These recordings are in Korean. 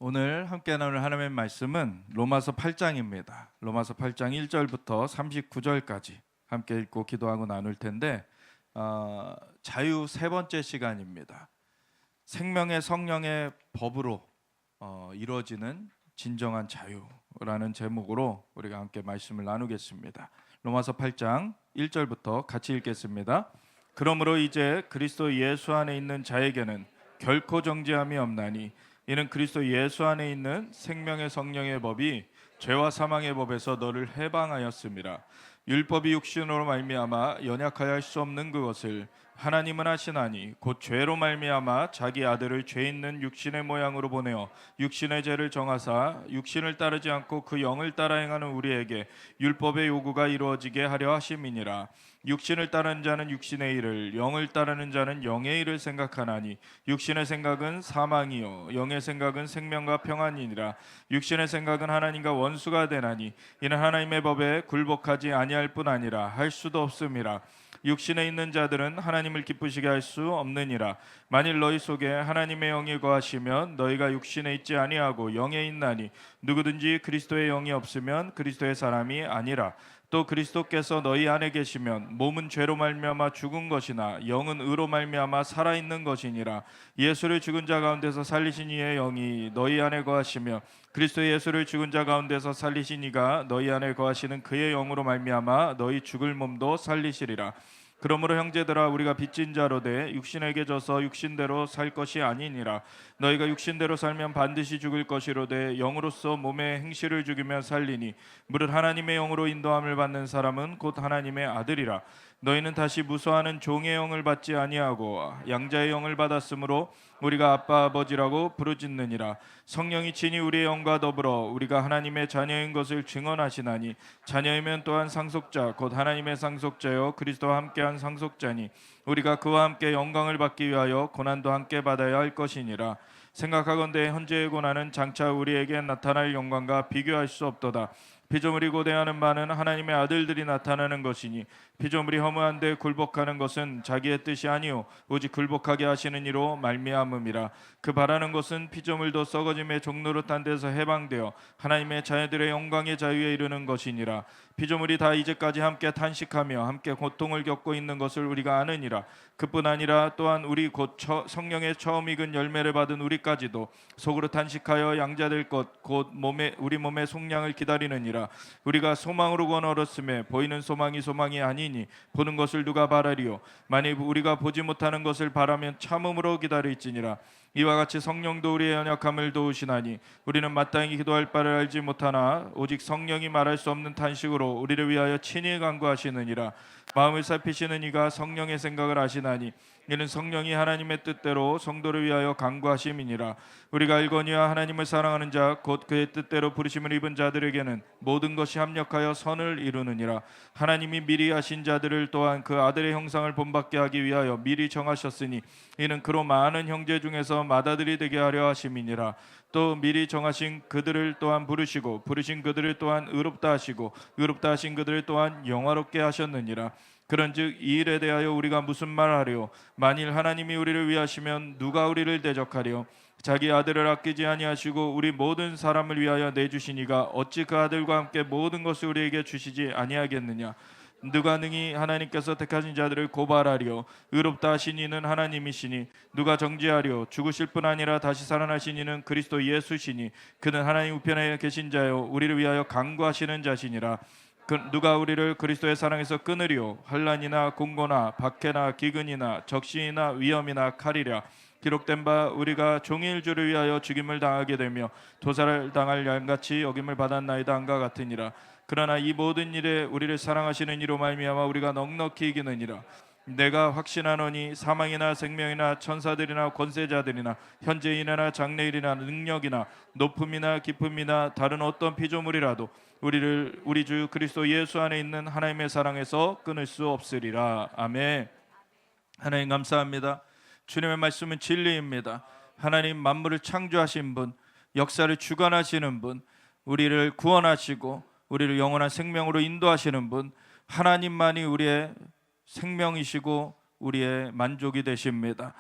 오늘 함께 나눌 하나님의 말씀은 로마서 8장입니다. 로마서 8장 1절부터 39절까지 함께 읽고 기도하고 나눌 텐데 자유 세 번째 시간입니다. 생명의 성령의 법으로 이루어지는 진정한 자유라는 제목으로 우리가 함께 말씀을 나누겠습니다. 로마서 8장 1절부터 같이 읽겠습니다. 그러므로 이제 그리스도 예수 안에 있는 자에게는 결코 정죄함이 없나니 이는 그리스도 예수 안에 있는 생명의 성령의 법이 죄와 사망의 법에서 너를 해방하였음이라. 율법이 육신으로 말미암아 연약하여 할 수 없는 그것을 하나님은 하시나니 곧 죄로 말미암아 자기 아들을 죄 있는 육신의 모양으로 보내어 육신의 죄를 정하사 육신을 따르지 않고 그 영을 따라 행하는 우리에게 율법의 요구가 이루어지게 하려 하심이니라. 육신을 따르는 자는 육신의 일을, 영을 따르는 자는 영의 일을 생각하나니 육신의 생각은 사망이요 영의 생각은 생명과 평안이니라. 육신의 생각은 하나님과 원수가 되나니 이는 하나님의 법에 굴복하지 아니할 뿐 아니라 할 수도 없음이라. 육신에 있는 자들은 하나님을 기쁘시게 할 수 없느니라. 만일 너희 속에 하나님의 영이 거하시면 너희가 육신에 있지 아니하고 영에 있나니 누구든지 그리스도의 영이 없으면 그리스도의 사람이 아니라. 또 그리스도께서 너희 안에 계시면 몸은 죄로 말미암아 죽은 것이나 영은 의로 말미암아 살아있는 것이니라. 예수를 죽은 자 가운데서 살리신 이의 영이 너희 안에 거하시며 그리스도 예수를 죽은 자 가운데서 살리신 이가 너희 안에 거하시는 그의 영으로 말미암아 너희 죽을 몸도 살리시리라. 그러므로 형제들아 우리가 빚진 자로 돼 육신에게 져서 육신대로 살 것이 아니니라. 너희가 육신대로 살면 반드시 죽을 것이로되 영으로서 몸의 행실을 죽이며 살리니 무릇 하나님의 영으로 인도함을 받는 사람은 곧 하나님의 아들이라. 너희는 다시 무소하는 종의 영을 받지 아니하고 양자의 영을 받았으므로 우리가 아빠 아버지라고 부르짖느니라. 성령이 친히 우리의 영과 더불어 우리가 하나님의 자녀인 것을 증언하시나니 자녀이면 또한 상속자 곧 하나님의 상속자요 그리스도와 함께한 상속자니 우리가 그와 함께 영광을 받기 위하여 고난도 함께 받아야 할 것이니라. 생각하건대 현재의 고난은 장차 우리에게 나타날 영광과 비교할 수 없도다. 피조물이 고대하는 바는 하나님의 아들들이 나타나는 것이니 피조물이 허무한데 굴복하는 것은 자기의 뜻이 아니요 오직 굴복하게 하시는 이로 말미암음이라. 그 바라는 것은 피조물도 썩어짐의 종노릇한 데서 해방되어 하나님의 자녀들의 영광의 자유에 이르는 것이니라. 피조물이 다 이제까지 함께 탄식하며 함께 고통을 겪고 있는 것을 우리가 아느니라. 그뿐 아니라 또한 우리 곧 성령의 처음 익은 열매를 받은 우리까지도 속으로 탄식하여 양자될 것 곧 우리 몸의 속량을 기다리느니라. 우리가 소망으로 권 얻었음에 보이는 소망이 아니니 보는 것을 누가 바라리요. 만일 우리가 보지 못하는 것을 바라면 참음으로 기다릴지니라. 이와 같이 성령도 우리의 연약함을 도우시나니 우리는 마땅히 기도할 바를 알지 못하나 오직 성령이 말할 수 없는 탄식으로 우리를 위하여 친히 간구하시느니라. 마음을 살피시는 이가 성령의 생각을 아시나니 이는 성령이 하나님의 뜻대로 성도를 위하여 간구하심이니라. 우리가 알거니와 하나님을 사랑하는 자 곧 그의 뜻대로 부르심을 입은 자들에게는 모든 것이 합력하여 선을 이루느니라. 하나님이 미리 하신 자들을 또한 그 아들의 형상을 본받게 하기 위하여 미리 정하셨으니 이는 그로 많은 형제 중에서 맏아들이 되게 하려 하심이니라. 또 미리 정하신 그들을 또한 부르시고 부르신 그들을 또한 의롭다 하시고 의롭다 하신 그들을 또한 영화롭게 하셨느니라. 그런즉 이 일에 대하여 우리가 무슨 말하리요? 만일 하나님이 우리를 위하시면 누가 우리를 대적하리요? 자기 아들을 아끼지 아니하시고 우리 모든 사람을 위하여 내주시니가 어찌 그 아들과 함께 모든 것을 우리에게 주시지 아니하겠느냐? 누가 능히 하나님께서 택하신 자들을 고발하리요? 의롭다 하신 이는 하나님이시니 누가 정죄하리요? 죽으실 뿐 아니라 다시 살아나신 이는 그리스도 예수시니 그는 하나님 우편에 계신 자요 우리를 위하여 간구하시는 자시니라. 누가 우리를 그리스도의 사랑에서 끊으리요? 환난이나 공고나 박해나 기근이나 적신이나 위험이나 칼이랴. 기록된 바 우리가 종일 주를 위하여 죽임을 당하게 되며 도살을 당할 양같이 여김을 받았나이다 한과 같으니라. 그러나 이 모든 일에 우리를 사랑하시는 이로 말미암아 우리가 넉넉히 이기느니라. 내가 확신하노니 사망이나 생명이나 천사들이나 권세자들이나 현재인이나 장래일이나 능력이나 높음이나 깊음이나 다른 어떤 피조물이라도 우리를 우리 주 그리스도 예수 안에 있는 하나님의 사랑에서 끊을 수 없으리라. 아멘. 하나님 감사합니다. 주님의 말씀은 진리입니다. 하나님 만물을 창조하신 분, 역사를 주관하시는 분, 우리를 구원하시고 우리를 영원한 생명으로 인도하시는 분, 하나님만이 우리의 생명이시고 우리의 만족이 되십니다.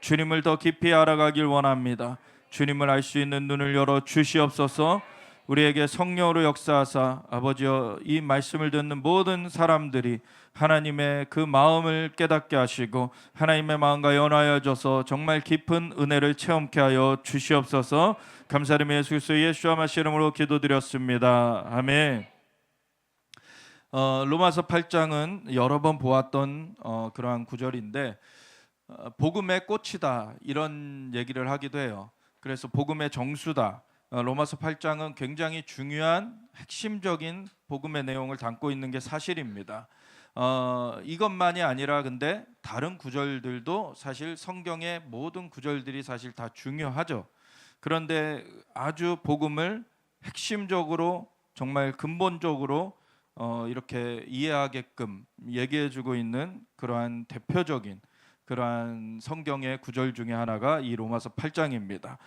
주님을 더 깊이 알아가길 원합니다. 주님을 알 수 있는 눈을 열어 주시옵소서. 우리에게 성령으로 역사하사 아버지여 이 말씀을 듣는 모든 사람들이 하나님의 그 마음을 깨닫게 하시고 하나님의 마음과 연하여져서 정말 깊은 은혜를 체험케 하여 주시옵소서. 감사드리며 예수 그리스도의 예수와 마시 이름으로 기도드렸습니다. 아멘. 로마서 8장은 여러 번 보았던 그러한 구절인데 복음의 꽃이다 이런 얘기를 하기도 해요. 그래서 복음의 정수다. 로마서 8장은 굉장히 중요한 핵심적인 복음의 내용을 담고 있는 게 사실입니다. 이것만이 아니라 근데 다른 구절들도 사실 성경의 모든 구절들이 사실 다 중요하죠. 그런데 아주 복음을 핵심적으로 정말 근본적으로 이렇게 이해하게끔 얘기해주고 있는 그러한 대표적인 그러한 성경의 구절 중에 하나가 이 로마서 8장입니다.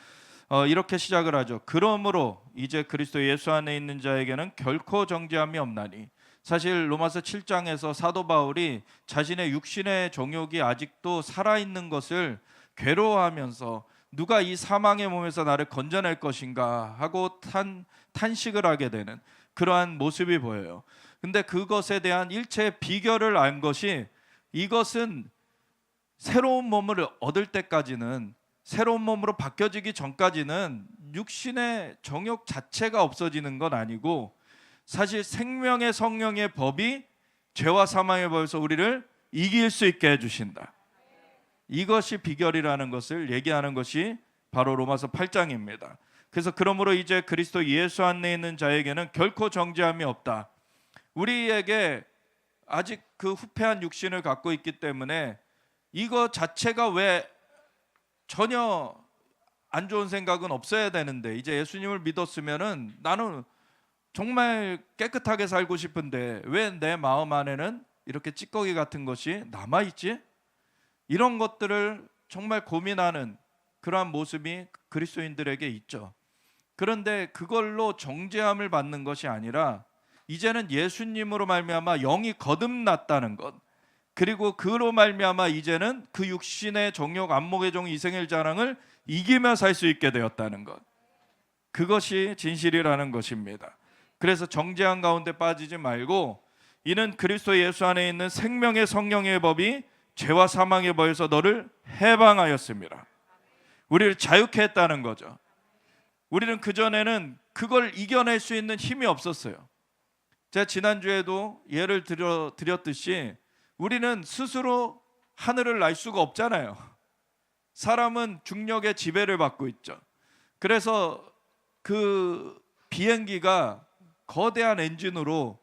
이렇게 시작을 하죠. 그러므로 이제 그리스도 예수 안에 있는 자에게는 결코 정죄함이 없나니. 사실 로마서 7장에서 사도 바울이 자신의 육신의 정욕이 아직도 살아있는 것을 괴로워하면서 누가 이 사망의 몸에서 나를 건져낼 것인가 하고 탄식을 하게 되는 그러한 모습이 보여요. 근데 그것에 대한 일체의 비결을 안 것이 이것은 새로운 몸을 얻을 때까지는 새로운 몸으로 바뀌어지기 전까지는 육신의 정욕 자체가 없어지는 건 아니고 사실 생명의 성령의 법이 죄와 사망의 법에서 우리를 이길 수 있게 해주신다. 이것이 비결이라는 것을 얘기하는 것이 바로 로마서 8장입니다. 그래서 그러므로 이제 그리스도 예수 안에 있는 자에게는 결코 정죄함이 없다. 우리에게 아직 그 후패한 육신을 갖고 있기 때문에 이거 자체가 왜 전혀 안 좋은 생각은 없어야 되는데 이제 예수님을 믿었으면은 나는 정말 깨끗하게 살고 싶은데 왜 내 마음 안에는 이렇게 찌꺼기 같은 것이 남아있지? 이런 것들을 정말 고민하는 그러한 모습이 그리스도인들에게 있죠. 그런데 그걸로 정죄함을 받는 것이 아니라 이제는 예수님으로 말미암아 영이 거듭났다는 것, 그리고 그로 말미암아 이제는 그 육신의 정욕 안목의 종 이생엘 자랑을 이기며 살 수 있게 되었다는 것, 그것이 진실이라는 것입니다. 그래서 정죄함 가운데 빠지지 말고 이는 그리스도 예수 안에 있는 생명의 성령의 법이 죄와 사망의 법에서 너를 해방하였습니다. 우리를 자유케 했다는 거죠. 우리는 그전에는 그걸 이겨낼 수 있는 힘이 없었어요. 제가 지난주에도 예를 드렸듯이 우리는 스스로 하늘을 날 수가 없잖아요. 사람은 중력의 지배를 받고 있죠. 그래서 그 비행기가 거대한 엔진으로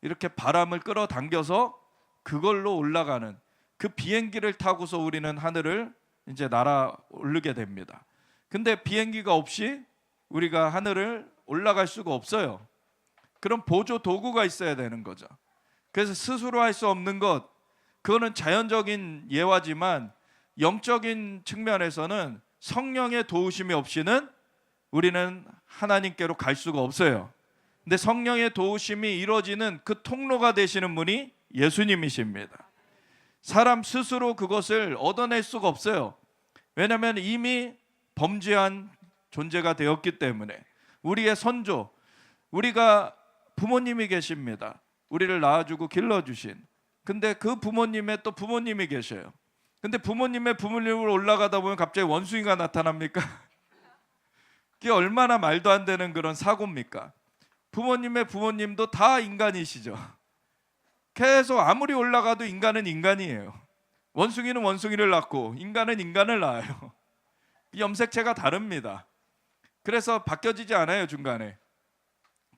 이렇게 바람을 끌어당겨서 그걸로 올라가는 그 비행기를 타고서 우리는 하늘을 이제 날아 오르게 됩니다. 근데 비행기가 없이 우리가 하늘을 올라갈 수가 없어요. 그럼 보조 도구가 있어야 되는 거죠. 그래서 스스로 할 수 없는 것, 그거는 자연적인 예화지만 영적인 측면에서는 성령의 도우심이 없이는 우리는 하나님께로 갈 수가 없어요. 근데 성령의 도우심이 이루어지는 그 통로가 되시는 분이 예수님이십니다. 사람 스스로 그것을 얻어낼 수가 없어요. 왜냐하면 이미 범죄한 존재가 되었기 때문에. 우리의 선조, 우리가 부모님이 계십니다. 우리를 낳아주고 길러주신. 근데 그 부모님의 또 부모님이 계셔요. 근데 부모님의 부모님으로 올라가다 보면 갑자기 원숭이가 나타납니까? 그게 얼마나 말도 안 되는 그런 사고입니까? 부모님의 부모님도 다 인간이시죠. 계속 아무리 올라가도 인간은 인간이에요. 원숭이는 원숭이를 낳고 인간은 인간을 낳아요. 염색체가 다릅니다. 그래서 바뀌어지지 않아요. 중간에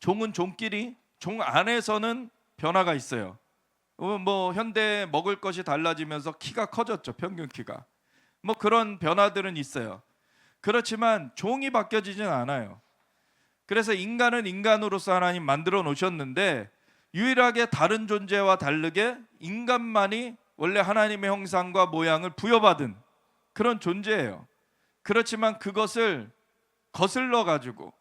종은 종끼리, 종 안에서는 변화가 있어요. 뭐 현대 먹을 것이 달라지면서 키가 커졌죠. 평균 키가. 뭐 그런 변화들은 있어요. 그렇지만 종이 바뀌어지진 않아요. 그래서 인간은 인간으로서 하나님 만들어 놓으셨는데 유일하게 다른 존재와 다르게 인간만이 원래 하나님의 형상과 모양을 부여받은 그런 존재예요. 그렇지만 그것을 거슬러 가지고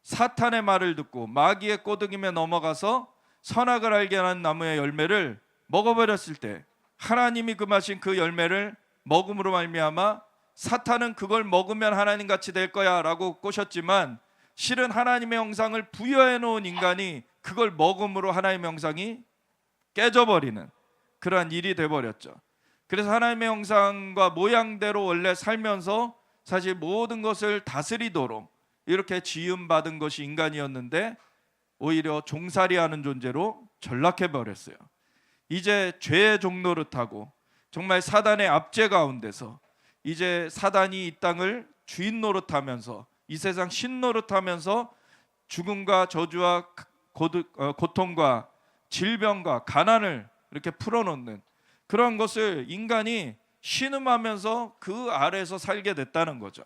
사탄의 말을 듣고 마귀의 꼬드김에 넘어가서 선악을 알게 하는 나무의 열매를 먹어버렸을 때 하나님이 금하신 그 열매를 먹음으로 말미암아 사탄은 그걸 먹으면 하나님 같이 될 거야 라고 꼬셨지만, 실은 하나님의 형상을 부여해 놓은 인간이 그걸 먹음으로 하나님의 형상이 깨져버리는 그러한 일이 돼버렸죠. 그래서 하나님의 형상과 모양대로 원래 살면서 사실 모든 것을 다스리도록 이렇게 지음받은 것이 인간이었는데, 오히려 종살이하는 존재로 전락해버렸어요. 이제 죄의 종노릇하고 정말 사단의 압제 가운데서 이제 사단이 이 땅을 주인 노릇하면서, 이 세상 신 노릇하면서 죽음과 저주와 고통과 질병과 가난을 이렇게 풀어놓는 그런 것을 인간이 신음하면서 그 아래에서 살게 됐다는 거죠.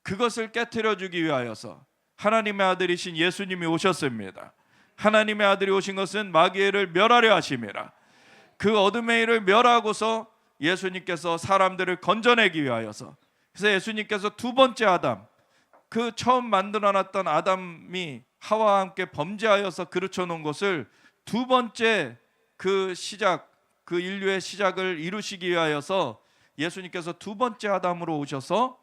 그것을 깨트려 주기 위하여서 하나님의 아들이신 예수님이 오셨습니다. 하나님의 아들이 오신 것은 마귀를 멸하려 하심이라. 그 어둠의 일을 멸하고서 예수님께서 사람들을 건져내기 위하여서, 그래서 예수님께서 두 번째 아담, 그 처음 만들어놨던 아담이 하와와 함께 범죄하여서 그르쳐 놓은 것을 두 번째 그 시작, 그 인류의 시작을 이루시기 위하여서 예수님께서 두 번째 아담으로 오셔서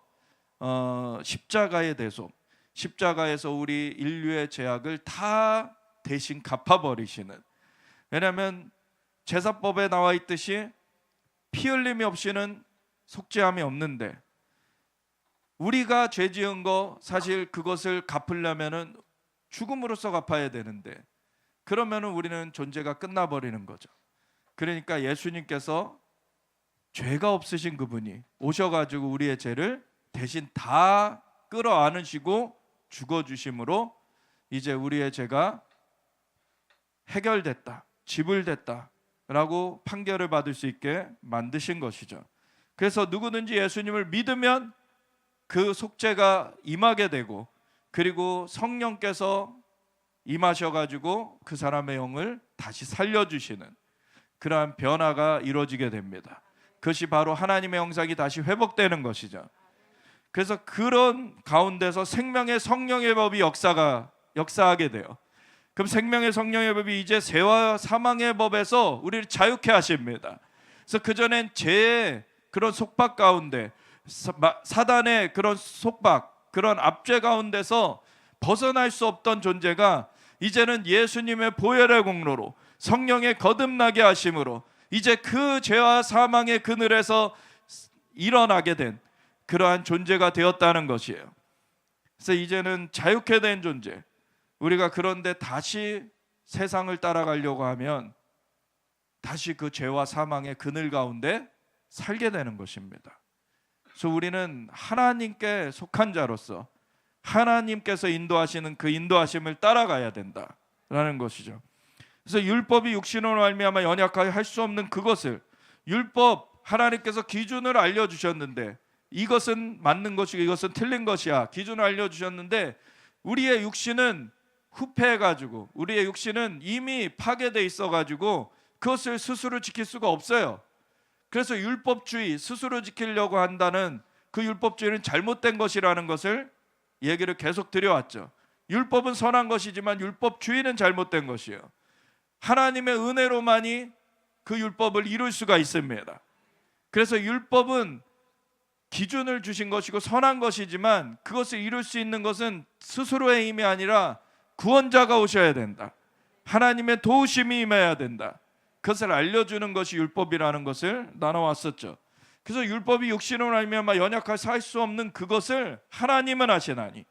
십자가의 대속, 십자가에서 우리 인류의 죄악을 다 대신 갚아버리시는, 왜냐하면 제사법에 나와 있듯이 피 흘림이 없이는 속죄함이 없는데, 우리가 죄 지은 거 사실 그것을 갚으려면은 죽음으로써 갚아야 되는데, 그러면은 우리는 존재가 끝나버리는 거죠. 그러니까 예수님께서 죄가 없으신 그분이 오셔가지고 우리의 죄를 대신 다 끌어안으시고 죽어주심으로 이제 우리의 죄가 해결됐다, 지불됐다 라고 판결을 받을 수 있게 만드신 것이죠. 그래서 누구든지 예수님을 믿으면 그 속죄가 임하게 되고, 그리고 성령께서 임하셔가지고 그 사람의 영을 다시 살려주시는 그러한 변화가 이루어지게 됩니다. 그것이 바로 하나님의 형상이 다시 회복되는 것이죠. 그래서 그런 가운데서 생명의 성령의 법이 역사하게 돼요. 그럼 생명의 성령의 법이 이제 죄와 사망의 법에서 우리를 자유케 하십니다. 그래서 그전엔 죄의 그런 속박 가운데, 사단의 그런 속박, 그런 압제 가운데서 벗어날 수 없던 존재가 이제는 예수님의 보혈의 공로로, 성령의 거듭나게 하심으로 이제 그 죄와 사망의 그늘에서 일어나게 된 그러한 존재가 되었다는 것이에요. 그래서 이제는 자유케 된 존재, 우리가 그런데 다시 세상을 따라가려고 하면 다시 그 죄와 사망의 그늘 가운데 살게 되는 것입니다. 그래서 우리는 하나님께 속한 자로서 하나님께서 인도하시는 그 인도하심을 따라가야 된다라는 것이죠. 그래서 율법이 육신으로 말미암아 연약하게 할 수 없는 그것을, 율법 하나님께서 기준을 알려주셨는데 이것은 맞는 것이고 이것은 틀린 것이야, 기준을 알려주셨는데 우리의 육신은 후패해가지고, 우리의 육신은 이미 파괴돼 있어가지고 그것을 스스로 지킬 수가 없어요. 그래서 율법주의, 스스로 지키려고 한다는 그 율법주의는 잘못된 것이라는 것을 얘기를 계속 드려왔죠. 율법은 선한 것이지만 율법주의는 잘못된 것이에요. 하나님의 은혜로만이 그 율법을 이룰 수가 있습니다. 그래서 율법은 기준을 주신 것이고 선한 것이지만 그것을 이룰 수 있는 것은 스스로의 힘이 아니라 구원자가 오셔야 된다, 하나님의 도우심이 임해야 된다, 그것을 알려주는 것이 율법이라는 것을 나눠왔었죠. 그래서 율법이 육신으로 말미암아 연약하게 할 수 없는 그것을 하나님은 하시나니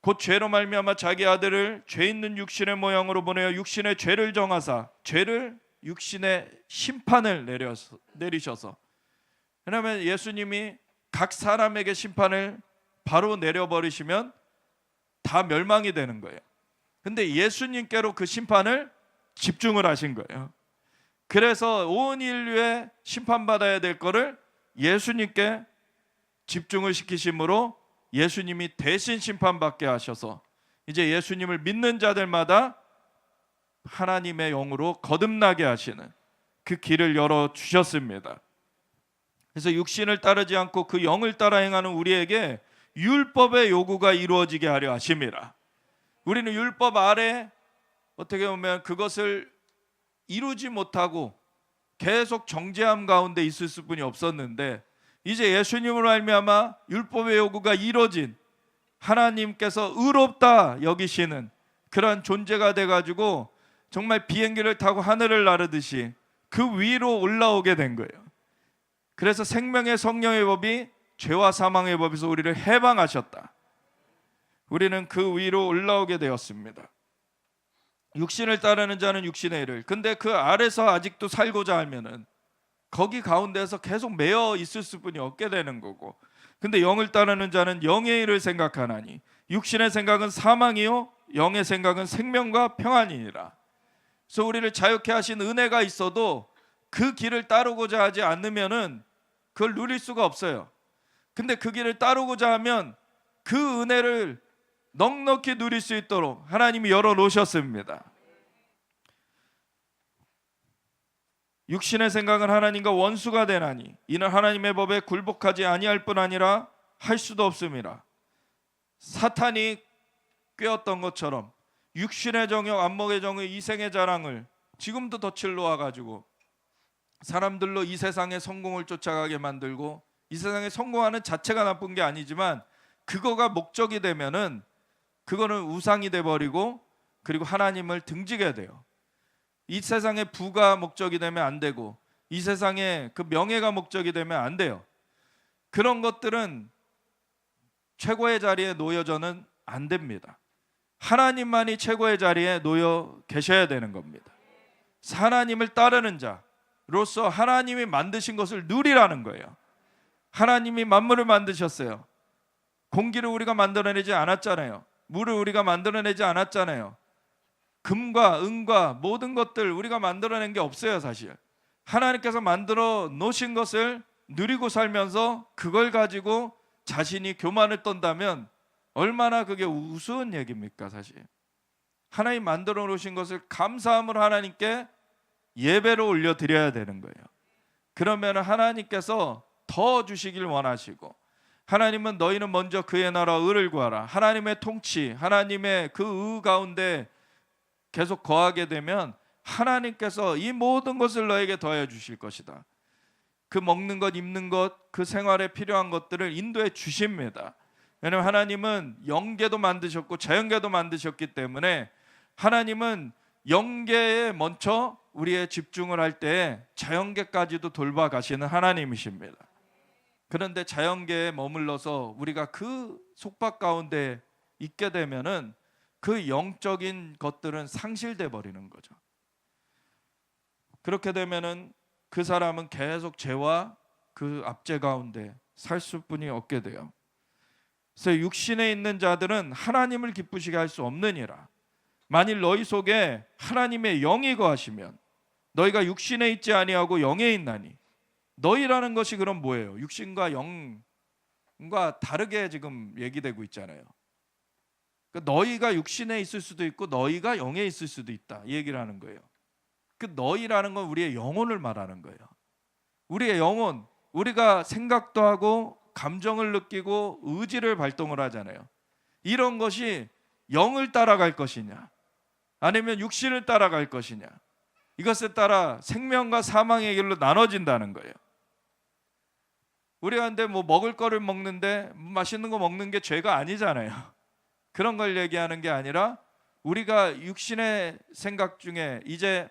곧 죄로 말미암아 자기 아들을 죄 있는 육신의 모양으로 보내어 육신의 죄를 정하사, 죄를 육신의 심판을 내리셔서, 왜냐하면 예수님이 각 사람에게 심판을 바로 내려버리시면 다 멸망이 되는 거예요. 근데 예수님께로 그 심판을 집중을 하신 거예요. 그래서 온 인류에 심판받아야 될 거를 예수님께 집중을 시키심으로 예수님이 대신 심판받게 하셔서 이제 예수님을 믿는 자들마다 하나님의 영으로 거듭나게 하시는 그 길을 열어주셨습니다. 그래서 육신을 따르지 않고 그 영을 따라 행하는 우리에게 율법의 요구가 이루어지게 하려 하심이라. 우리는 율법 아래 어떻게 보면 그것을 이루지 못하고 계속 정죄함 가운데 있을 수뿐이 없었는데, 이제 예수님으로 말미암아 율법의 요구가 이루어진 하나님께서 의롭다 여기시는 그런 존재가 돼가지고 정말 비행기를 타고 하늘을 나르듯이 그 위로 올라오게 된 거예요. 그래서 생명의 성령의 법이 죄와 사망의 법에서 우리를 해방하셨다. 우리는 그 위로 올라오게 되었습니다. 육신을 따르는 자는 육신의 일을, 근데 그 아래서 아직도 살고자 하면은 거기 가운데서 계속 매여 있을 수뿐이 없게 되는 거고, 근데 영을 따르는 자는 영의 일을 생각하나니 육신의 생각은 사망이요 영의 생각은 생명과 평안이니라. 그래서 우리를 자유케 하신 은혜가 있어도 그 길을 따르고자 하지 않으면은 그걸 누릴 수가 없어요. 근데 그 길을 따르고자 하면 그 은혜를 넉넉히 누릴 수 있도록 하나님이 열어놓으셨습니다. 육신의 생각은 하나님과 원수가 되나니 이는 하나님의 법에 굴복하지 아니할 뿐 아니라 할 수도 없음이라. 사탄이 꾀었던 것처럼 육신의 정욕, 안목의 정욕, 이생의 자랑을 지금도 덫을 놓아가지고 사람들로 이 세상의 성공을 쫓아가게 만들고, 이 세상에 성공하는 자체가 나쁜 게 아니지만 그거가 목적이 되면은 그거는 우상이 돼버리고, 그리고 하나님을 등지게 돼요. 이 세상의 부가 목적이 되면 안 되고, 이 세상의 그 명예가 목적이 되면 안 돼요. 그런 것들은 최고의 자리에 놓여져는 안 됩니다. 하나님만이 최고의 자리에 놓여 계셔야 되는 겁니다. 하나님을 따르는 자로서 하나님이 만드신 것을 누리라는 거예요. 하나님이 만물을 만드셨어요. 공기를 우리가 만들어내지 않았잖아요. 물을 우리가 만들어내지 않았잖아요. 금과 은과 모든 것들 우리가 만들어낸 게 없어요. 사실 하나님께서 만들어 놓으신 것을 누리고 살면서 그걸 가지고 자신이 교만을 떤다면 얼마나 그게 우스운 얘기입니까? 사실 하나님 만들어 놓으신 것을 감사함으로 하나님께 예배로 올려드려야 되는 거예요. 그러면 하나님께서 더 주시길 원하시고, 하나님은 너희는 먼저 그의 나라 의를 구하라. 하나님의 통치, 하나님의 그 의 가운데 계속 거하게 되면 하나님께서 이 모든 것을 너에게 더해 주실 것이다. 그 먹는 것, 입는 것, 그 생활에 필요한 것들을 인도해 주십니다. 왜냐하면 하나님은 영계도 만드셨고 자연계도 만드셨기 때문에 하나님은 영계에 먼저 우리의 집중을 할 때 자연계까지도 돌봐 가시는 하나님이십니다. 그런데 자연계에 머물러서 우리가 그 속박 가운데 있게 되면은 그 영적인 것들은 상실돼 버리는 거죠. 그렇게 되면은 그 사람은 계속 죄와 그 압제 가운데 살 수뿐이 없게 돼요. 그래서 육신에 있는 자들은 하나님을 기쁘시게 할 수 없느니라. 만일 너희 속에 하나님의 영이 거하시면 너희가 육신에 있지 아니하고 영에 있나니. 너희라는 것이 그럼 뭐예요? 육신과 영과 다르게 지금 얘기되고 있잖아요. 그러니까 너희가 육신에 있을 수도 있고 너희가 영에 있을 수도 있다, 이 얘기를 하는 거예요. 그 너희라는 건 우리의 영혼을 말하는 거예요. 우리의 영혼, 우리가 생각도 하고 감정을 느끼고 의지를 발동을 하잖아요. 이런 것이 영을 따라갈 것이냐 아니면 육신을 따라갈 것이냐, 이것에 따라 생명과 사망의 길로 나눠진다는 거예요. 우리가 근데 뭐 먹을 거를 먹는데 맛있는 거 먹는 게 죄가 아니잖아요. 그런 걸 얘기하는 게 아니라 우리가 육신의 생각 중에 이제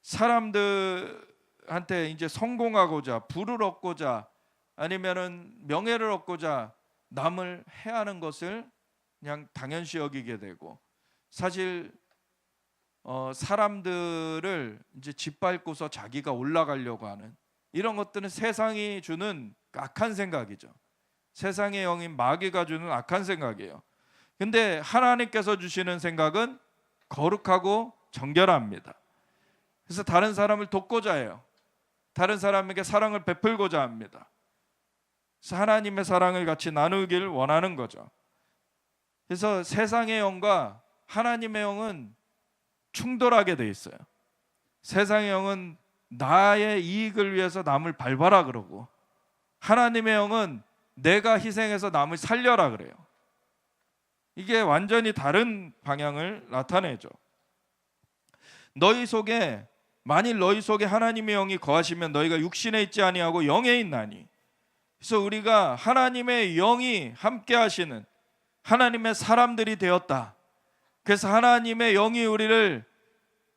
사람들한테 이제 성공하고자, 부를 얻고자, 아니면은 명예를 얻고자 남을 해하는 것을 그냥 당연시 여기게 되고, 사실 사람들을 이제 짓밟고서 자기가 올라가려고 하는 이런 것들은 세상이 주는 악한 생각이죠. 세상의 영인 마귀가 주는 악한 생각이에요. 근데 하나님께서 주시는 생각은 거룩하고 정결합니다. 그래서 다른 사람을 돕고자 해요. 다른 사람에게 사랑을 베풀고자 합니다. 그래서 하나님의 사랑을 같이 나누길 원하는 거죠. 그래서 세상의 영과 하나님의 영은 충돌하게 돼 있어요. 세상의 영은 나의 이익을 위해서 남을 밟아라 그러고, 하나님의 영은 내가 희생해서 남을 살려라 그래요. 이게 완전히 다른 방향을 나타내죠. 만일 너희 속에 하나님의 영이 거하시면 너희가 육신에 있지 아니하고 영에 있나니. 그래서 우리가 하나님의 영이 함께 하시는 하나님의 사람들이 되었다. 그래서 하나님의 영이 우리를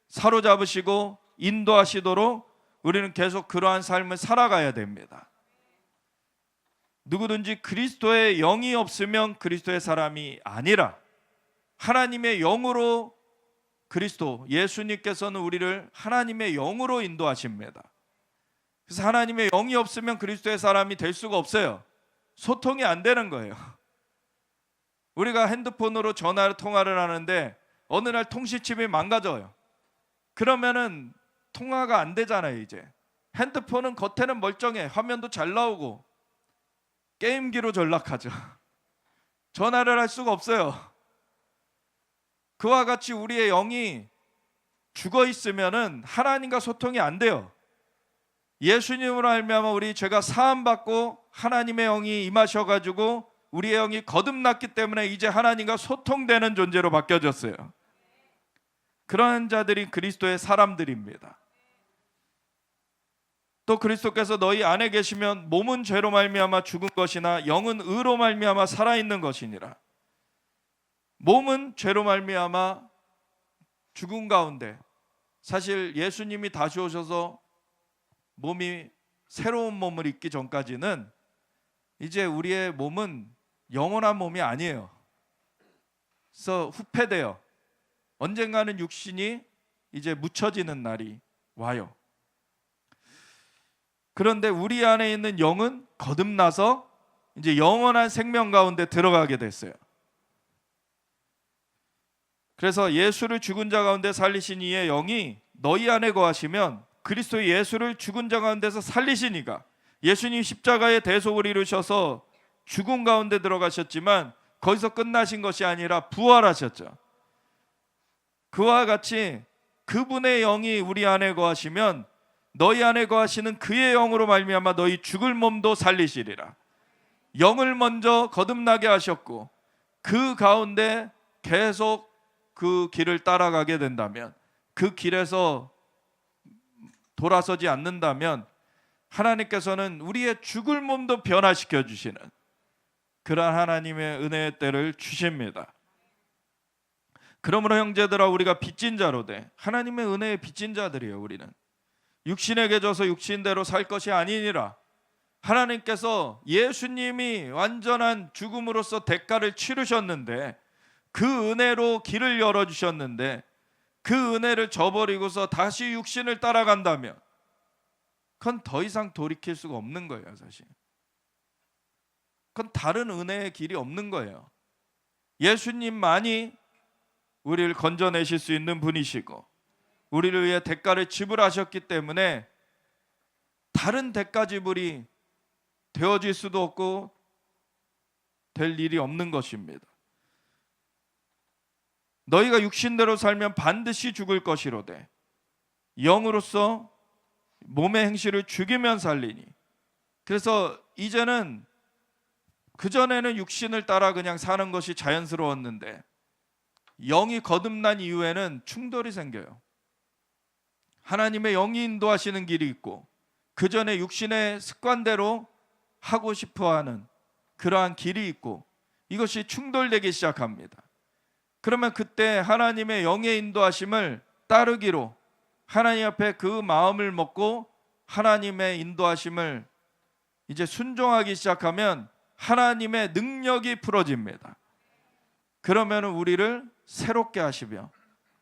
사로잡으시고 인도하시도록 우리는 계속 그러한 삶을 살아가야 됩니다. 누구든지 그리스도의 영이 없으면 그리스도의 사람이 아니라, 하나님의 영으로, 그리스도 예수님께서는 우리를 하나님의 영으로 인도하십니다. 그래서 하나님의 영이 없으면 그리스도의 사람이 될 수가 없어요. 소통이 안 되는 거예요. 우리가 핸드폰으로 전화 통화를 하는데 어느 날 통신칩이 망가져요. 그러면은 통화가 안 되잖아요. 이제 핸드폰은 겉에는 멀쩡해, 화면도 잘 나오고 게임기로 전락하죠. 전화를 할 수가 없어요. 그와 같이 우리의 영이 죽어 있으면은 하나님과 소통이 안 돼요. 예수님으로 말미암아 우리 죄가 사함 받고 하나님의 영이 임하셔가지고 우리의 영이 거듭났기 때문에 이제 하나님과 소통되는 존재로 바뀌어졌어요. 그런 자들이 그리스도의 사람들입니다. 또 그리스도께서 너희 안에 계시면 몸은 죄로 말미암아 죽은 것이나 영은 의로 말미암아 살아있는 것이니라. 몸은 죄로 말미암아 죽은 가운데, 사실 예수님이 다시 오셔서 몸이 새로운 몸을 입기 전까지는 이제 우리의 몸은 영원한 몸이 아니에요. 그래서 후패돼요. 언젠가는 육신이 이제 묻혀지는 날이 와요. 그런데 우리 안에 있는 영은 거듭나서 이제 영원한 생명 가운데 들어가게 됐어요. 그래서 예수를 죽은 자 가운데 살리신 이의 영이 너희 안에 거하시면 그리스도 예수를 죽은 자 가운데서 살리시니까, 예수님 십자가의 대속을 이루셔서 죽음 가운데 들어가셨지만 거기서 끝나신 것이 아니라 부활하셨죠. 그와 같이 그분의 영이 우리 안에 거하시면 너희 안에 거하시는 그의 영으로 말미암아 너희 죽을 몸도 살리시리라. 영을 먼저 거듭나게 하셨고 그 가운데 계속 그 길을 따라가게 된다면, 그 길에서 돌아서지 않는다면 하나님께서는 우리의 죽을 몸도 변화시켜 주시는 그러한 하나님의 은혜의 때를 주십니다. 그러므로 형제들아, 우리가 빚진 자로 돼 하나님의 은혜의 빚진 자들이에요. 우리는 육신에게 져서 육신대로 살 것이 아니니라. 하나님께서 예수님이 완전한 죽음으로써 대가를 치르셨는데, 그 은혜로 길을 열어주셨는데 그 은혜를 저버리고서 다시 육신을 따라간다면 그건 더 이상 돌이킬 수가 없는 거예요. 사실 그건 다른 은혜의 길이 없는 거예요. 예수님만이 우리를 건져내실 수 있는 분이시고 우리를 위해 대가를 지불하셨기 때문에 다른 대가 지불이 되어질 수도 없고 될 일이 없는 것입니다. 너희가 육신대로 살면 반드시 죽을 것이로되 영으로서 몸의 행실을 죽이면 살리니. 그래서 이제는, 그전에는 육신을 따라 그냥 사는 것이 자연스러웠는데 영이 거듭난 이후에는 충돌이 생겨요. 하나님의 영이 인도하시는 길이 있고 그전에 육신의 습관대로 하고 싶어하는 그러한 길이 있고, 이것이 충돌되기 시작합니다. 그러면 그때 하나님의 영의 인도하심을 따르기로 하나님 앞에 그 마음을 먹고 하나님의 인도하심을 이제 순종하기 시작하면 하나님의 능력이 풀어집니다. 그러면 우리를 새롭게 하시며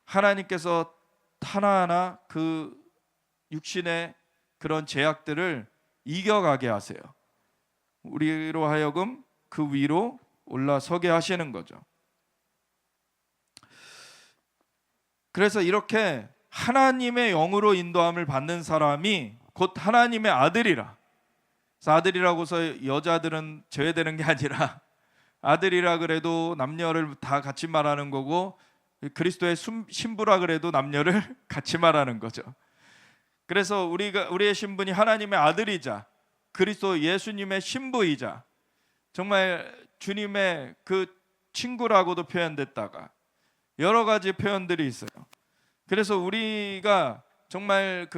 하나님께서 하나하나 그 육신의 그런 제약들을 이겨가게 하세요. 우리로 하여금 그 위로 올라서게 하시는 거죠. 그래서 이렇게 하나님의 영으로 인도함을 받는 사람이 곧 하나님의 아들이라. 그래서 아들이라고서 여자들은 제외되는 게 아니라 아들이라 그래도 남녀를 다 같이 말하는 거고, 그리스도의 신부라 그래도 남녀를 같이 말하는 거죠. 그래서 우리의 신분이 하나님의 아들이자 그리스도 예수님의 신부이자 정말 주님의 그 친구라고도 표현됐다가 여러 가지 표현들이 있어요. 그래서 우리가 정말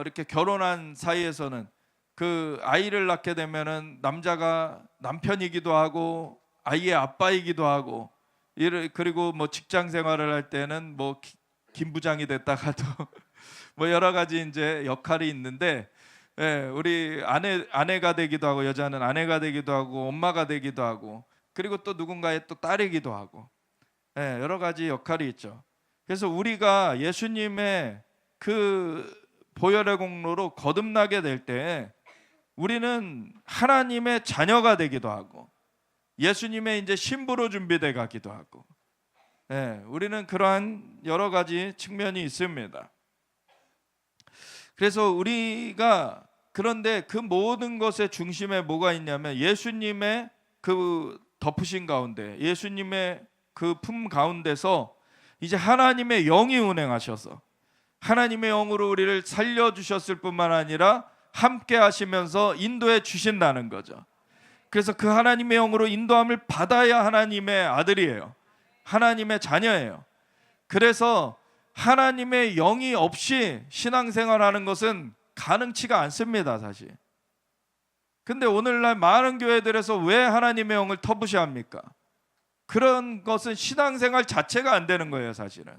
이렇게 결혼한 사이에서는 그 아이를 낳게 되면은 남자가 남편이기도 하고 아이의 아빠이기도 하고, 그리고 뭐 직장 생활을 할 때는 뭐 김부장이 됐다가도 뭐 여러 가지 이제 역할이 있는데, 예, 우리 아내가 되기도 하고, 여자는 아내가 되기도 하고, 엄마가 되기도 하고, 그리고 또 누군가의 또 딸이기도 하고, 예, 여러 가지 역할이 있죠. 그래서 우리가 예수님의 그 보혈의 공로로 거듭나게 될 때 우리는 하나님의 자녀가 되기도 하고, 예수님의 이제 신부로 준비돼 가기도 하고, 예, 우리는 그러한 여러 가지 측면이 있습니다. 그래서 우리가, 그런데 그 모든 것의 중심에 뭐가 있냐면 예수님의 그 덮으신 가운데, 예수님의 그 품 가운데서 이제 하나님의 영이 운행하셔서 하나님의 영으로 우리를 살려주셨을 뿐만 아니라 함께 하시면서 인도해 주신다는 거죠. 그래서 그 하나님의 영으로 인도함을 받아야 하나님의 아들이에요. 하나님의 자녀예요. 그래서 하나님의 영이 없이 신앙생활하는 것은 가능치가 않습니다, 사실. 근데 오늘날 많은 교회들에서 왜 하나님의 영을 터부시합니까? 그런 것은 신앙생활 자체가 안 되는 거예요, 사실은.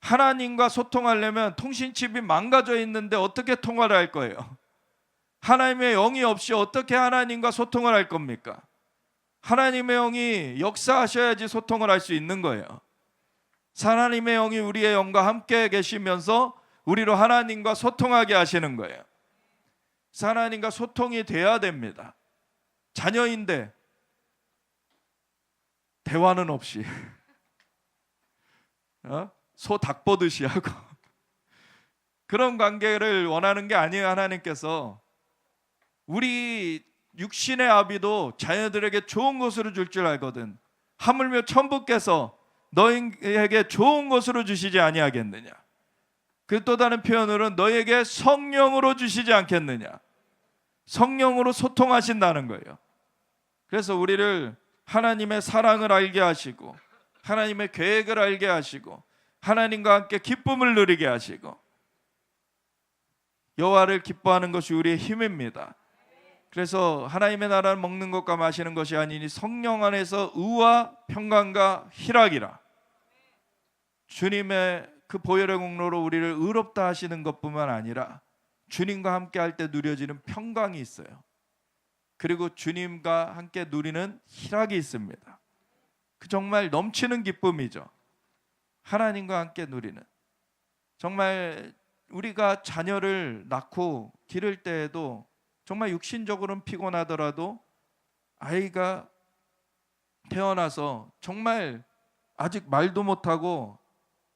하나님과 소통하려면 통신칩이 망가져 있는데 어떻게 통화를 할 거예요? 하나님의 영이 없이 어떻게 하나님과 소통을 할 겁니까? 하나님의 영이 역사하셔야지 소통을 할 수 있는 거예요. 하나님의 영이 우리의 영과 함께 계시면서 우리로 하나님과 소통하게 하시는 거예요. 하나님과 소통이 돼야 됩니다. 자녀인데 대화는 없이 소 닭 보듯이 하고 그런 관계를 원하는 게 아니에요. 하나님께서 우리 육신의 아비도 자녀들에게 좋은 것으로 줄 줄 알거든. 하물며 천부께서 너희에게 좋은 것으로 주시지 아니하겠느냐. 그 또 다른 표현으로는 너희에게 성령으로 주시지 않겠느냐. 성령으로 소통하신다는 거예요. 그래서 우리를 하나님의 사랑을 알게 하시고, 하나님의 계획을 알게 하시고, 하나님과 함께 기쁨을 누리게 하시고, 여호와를 기뻐하는 것이 우리의 힘입니다. 그래서 하나님의 나라는 먹는 것과 마시는 것이 아니니 성령 안에서 의와 평강과 희락이라. 주님의 그 보혈의 공로로 우리를 의롭다 하시는 것뿐만 아니라 주님과 함께 할 때 누려지는 평강이 있어요. 그리고 주님과 함께 누리는 희락이 있습니다. 그 정말 넘치는 기쁨이죠. 하나님과 함께 누리는. 정말 우리가 자녀를 낳고 기를 때에도 정말 육신적으로는 피곤하더라도 아이가 태어나서 정말 아직 말도 못하고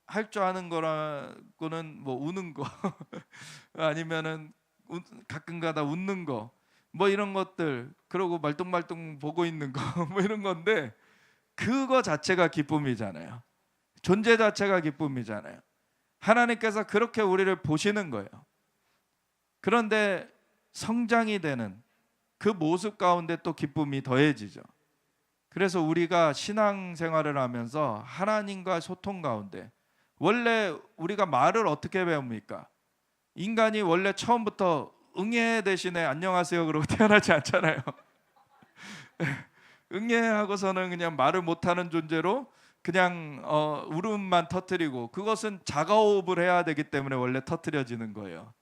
할 줄 아는 거라고는 뭐 우는 거 아니면은 가끔가다 웃는 거, 뭐 이런 것들, 그러고 말똥말똥 보고 있는 거 뭐 이런 건데, 그거 자체가 기쁨이잖아요. 존재 자체가 기쁨이잖아요. 하나님께서 그렇게 우리를 보시는 거예요. 그런데 성장이 되는 그 모습 가운데 또 기쁨이 더해지죠. 그래서 우리가 신앙생활을 하면서 하나님과 소통 가운데, 원래 우리가 말을 어떻게 배웁니까? 인간이 원래 처음부터 응애 대신에 안녕하세요 그러고 태어나지 않잖아요. 응애하고서는 그냥 말을 못하는 존재로 그냥 울음만 터뜨리고, 그것은 자가호흡을 해야 되기 때문에 원래 터뜨려지는 거예요.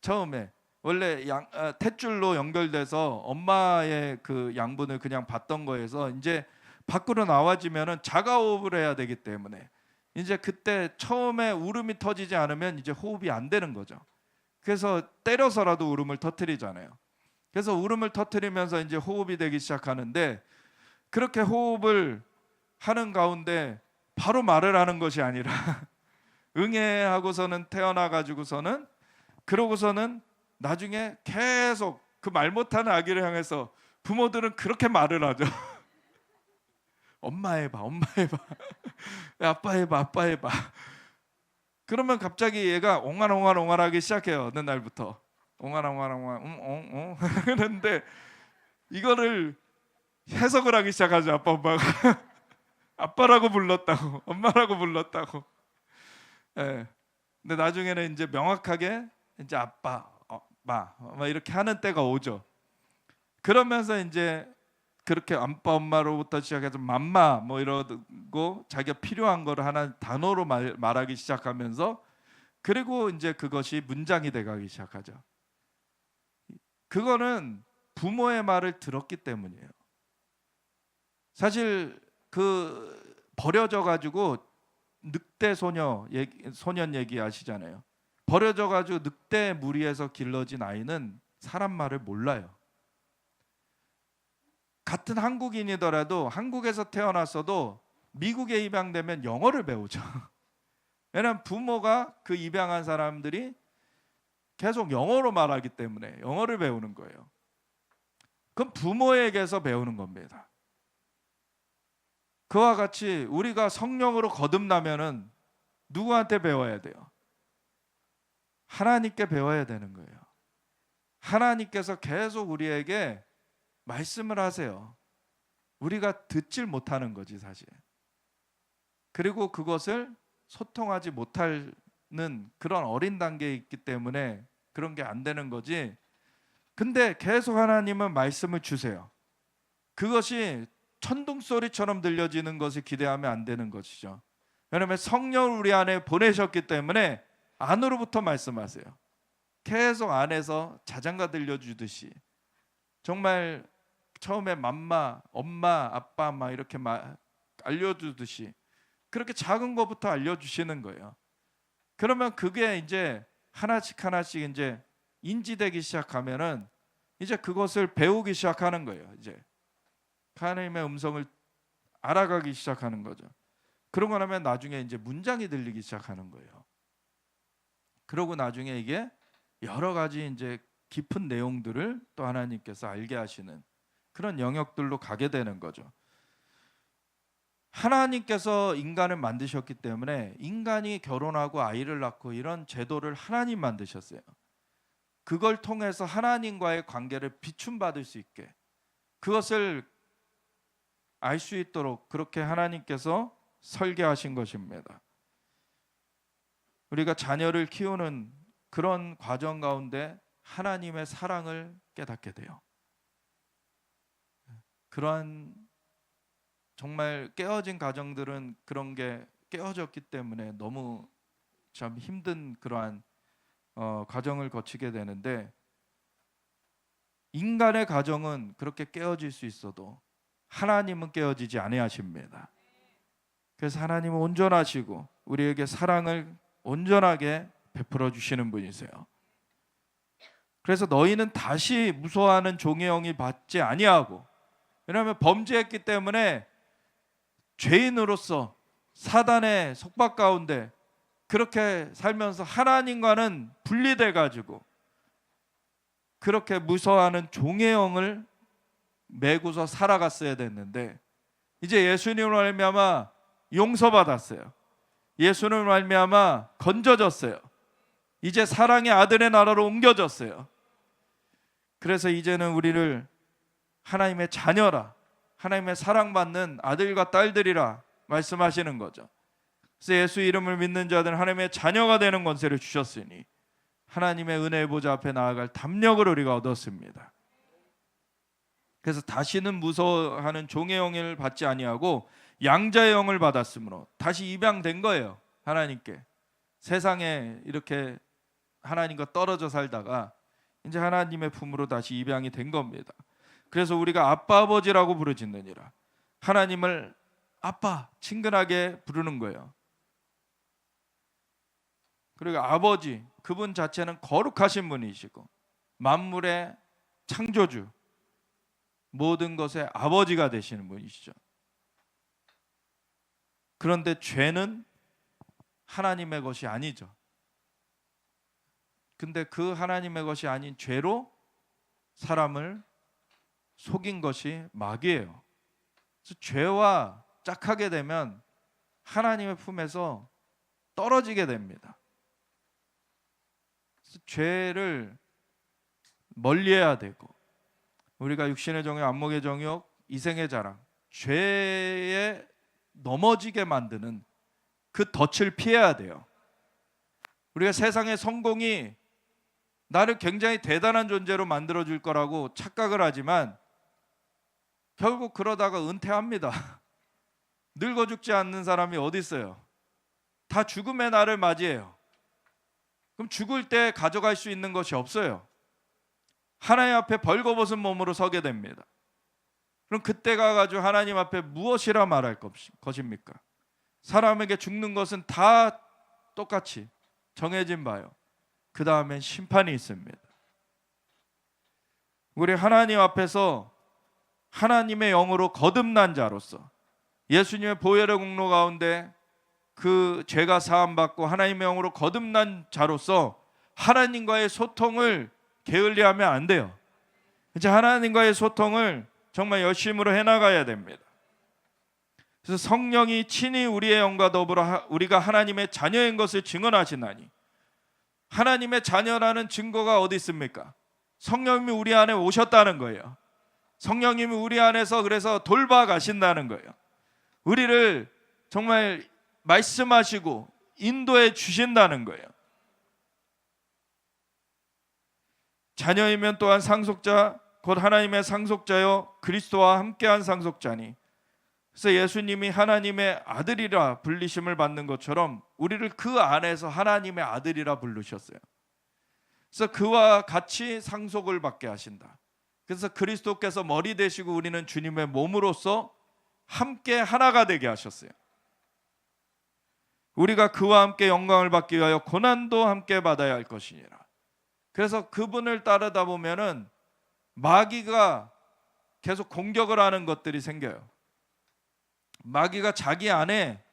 처음에 원래 탯줄로 연결돼서 엄마의 그 양분을 그냥 받던 거에서 이제 밖으로 나와지면은 자가호흡을 해야 되기 때문에 이제 그때 처음에 울음이 터지지 않으면 이제 호흡이 안 되는 거죠. 그래서 때려서라도 울음을 터뜨리잖아요. 그래서 울음을 터뜨리면서 이제 호흡이 되기 시작하는데, 그렇게 호흡을 하는 가운데 바로 말을 하는 것이 아니라 응애하고서는 태어나 가지고서는, 그러고서는 나중에 계속 그 말 못하는 아기를 향해서 부모들은 그렇게 말을 하죠. 엄마 해봐, 엄마 해봐, 아빠 해봐, 아빠 해봐. 그러면 갑자기 얘가 옹알옹알옹알하기 시작해요. 어느 날부터 옹알옹알옹알 그런데 이거를 해석을 하기 시작하죠. 아빠 엄마가 아빠라고 불렀다고, 엄마라고 불렀다고. 예. 근데 나중에는 이제 명확하게 이제 아빠, 막 이렇게 하는 때가 오죠. 그러면서 이제 그렇게 아빠 엄마로부터 시작해서 맘마 뭐 이러고 자기가 필요한 거를 하나 단어로 말하기 시작하면서, 그리고 이제 그것이 문장이 돼가기 시작하죠. 그거는 부모의 말을 들었기 때문이에요. 사실 그 버려져 가지고 늑대 소년 얘기 아시잖아요. 버려져 가지고 늑대 무리에서 길러진 아이는 사람 말을 몰라요. 같은 한국인이더라도 한국에서 태어났어도 미국에 입양되면 영어를 배우죠. 왜냐하면 부모가 그 입양한 사람들이 계속 영어로 말하기 때문에 영어를 배우는 거예요. 그건 부모에게서 배우는 겁니다. 그와 같이 우리가 성령으로 거듭나면은 누구한테 배워야 돼요? 하나님께 배워야 되는 거예요. 하나님께서 계속 우리에게 말씀을 하세요. 우리가 듣질 못하는 거지 사실. 그리고 그것을 소통하지 못하는 그런 어린 단계에 있기 때문에 그런 게 안 되는 거지. 근데 계속 하나님은 말씀을 주세요. 그것이 천둥 소리처럼 들려지는 것을 기대하면 안 되는 것이죠. 왜냐하면 성령을 우리 안에 보내셨기 때문에 안으로부터 말씀하세요. 계속 안에서 자장가 들려주듯이, 정말 처음에 맘마, 엄마, 아빠 막 이렇게 알려주듯이 그렇게 작은 것부터 알려주시는 거예요. 그러면 그게 이제 하나씩 하나씩 이제 인지되기 시작하면은 이제 그것을 배우기 시작하는 거예요. 이제 하나님의 음성을 알아가기 시작하는 거죠. 그러고 나면 나중에 이제 문장이 들리기 시작하는 거예요. 그러고 나중에 이게 여러 가지 이제 깊은 내용들을 또 하나님께서 알게 하시는 그런 영역들로 가게 되는 거죠. 하나님께서 인간을 만드셨기 때문에 인간이 결혼하고 아이를 낳고 이런 제도를 하나님 만드셨어요. 그걸 통해서 하나님과의 관계를 비춤받을 수 있게, 그것을 알 수 있도록 그렇게 하나님께서 설계하신 것입니다. 우리가 자녀를 키우는 그런 과정 가운데 하나님의 사랑을 깨닫게 돼요. 그러한 정말 깨어진 가정들은 그런 게 깨어졌기 때문에 너무 참 힘든 그러한 과정을 거치게 되는데, 인간의 가정은 그렇게 깨어질 수 있어도 하나님은 깨어지지 아니하십니다. 그래서 하나님은 온전하시고 우리에게 사랑을 온전하게 베풀어 주시는 분이세요. 그래서 너희는 다시 무서워하는 종의 영이 받지 아니하고, 왜냐하면 범죄했기 때문에 죄인으로서 사단의 속박 가운데 그렇게 살면서 하나님과는 분리돼 가지고 그렇게 무서워하는 종의 영을 메고서 살아갔어야 됐는데, 이제 예수님으로 말미암아 용서받았어요. 예수님으로 말미암아 건져졌어요. 이제 사랑의 아들의 나라로 옮겨졌어요. 그래서 이제는 우리를 하나님의 자녀라, 하나님의 사랑받는 아들과 딸들이라 말씀하시는 거죠. 그래서 예수 이름을 믿는 자들은 하나님의 자녀가 되는 권세를 주셨으니 하나님의 은혜의 보좌 앞에 나아갈 담력을 우리가 얻었습니다. 그래서 다시는 무서워하는 종의 영을 받지 아니하고 양자의 영을 받았으므로 다시 입양된 거예요. 하나님께. 세상에 이렇게 하나님과 떨어져 살다가 이제 하나님의 품으로 다시 입양이 된 겁니다. 그래서 우리가 아빠 아버지라고 부르짖느니라. 하나님을 아빠 친근하게 부르는 거예요. 그리고 아버지, 그분 자체는 거룩하신 분이시고 만물의 창조주, 모든 것의 아버지가 되시는 분이시죠. 그런데 죄는 하나님의 것이 아니죠. 근데 그 하나님의 것이 아닌 죄로 사람을 속인 것이 마귀예요. 그래서 죄와 짝하게 되면 하나님의 품에서 떨어지게 됩니다. 그래서 죄를 멀리해야 되고, 우리가 육신의 정욕, 안목의 정욕, 이생의 자랑, 죄에 넘어지게 만드는 그 덫을 피해야 돼요. 우리가 세상의 성공이 나를 굉장히 대단한 존재로 만들어 줄 거라고 착각을 하지만 결국 그러다가 은퇴합니다. 늙어 죽지 않는 사람이 어디 있어요? 다 죽음의 날을 맞이해요. 그럼 죽을 때 가져갈 수 있는 것이 없어요. 하나님 앞에 벌거벗은 몸으로 서게 됩니다. 그럼 그때 가가지고 하나님 앞에 무엇이라 말할 것입니까? 사람에게 죽는 것은 다 똑같이 정해진 바요. 그 다음엔 심판이 있습니다. 우리 하나님 앞에서 하나님의 영으로 거듭난 자로서 예수님의 보혈의 공로 가운데 그 죄가 사함받고 하나님의 영으로 거듭난 자로서 하나님과의 소통을 게을리하면 안 돼요. 이제 하나님과의 소통을 정말 열심으로 해나가야 됩니다. 그래서 성령이 친히 우리의 영과 더불어 우리가 하나님의 자녀인 것을 증언하시나니, 하나님의 자녀라는 증거가 어디 있습니까? 성령님이 우리 안에 오셨다는 거예요. 성령님이 우리 안에서 그래서 돌봐 가신다는 거예요. 우리를 정말 말씀하시고 인도해 주신다는 거예요. 자녀이면 또한 상속자 곧 하나님의 상속자요 그리스도와 함께한 상속자니, 그래서 예수님이 하나님의 아들이라 불리심을 받는 것처럼 우리를 그 안에서 하나님의 아들이라 부르셨어요. 그래서 그와 같이 상속을 받게 하신다. 그래서 그리스도께서 머리 되시고 우리는 주님의 몸으로서 함께 하나가 되게 하셨어요. 우리가 그와 함께 영광을 받기 위하여 고난도 함께 받아야 할 것이니라. 그래서 그분을 따르다 보면은 마귀가 계속 공격을 하는 것들이 생겨요. 마귀가 자기 안에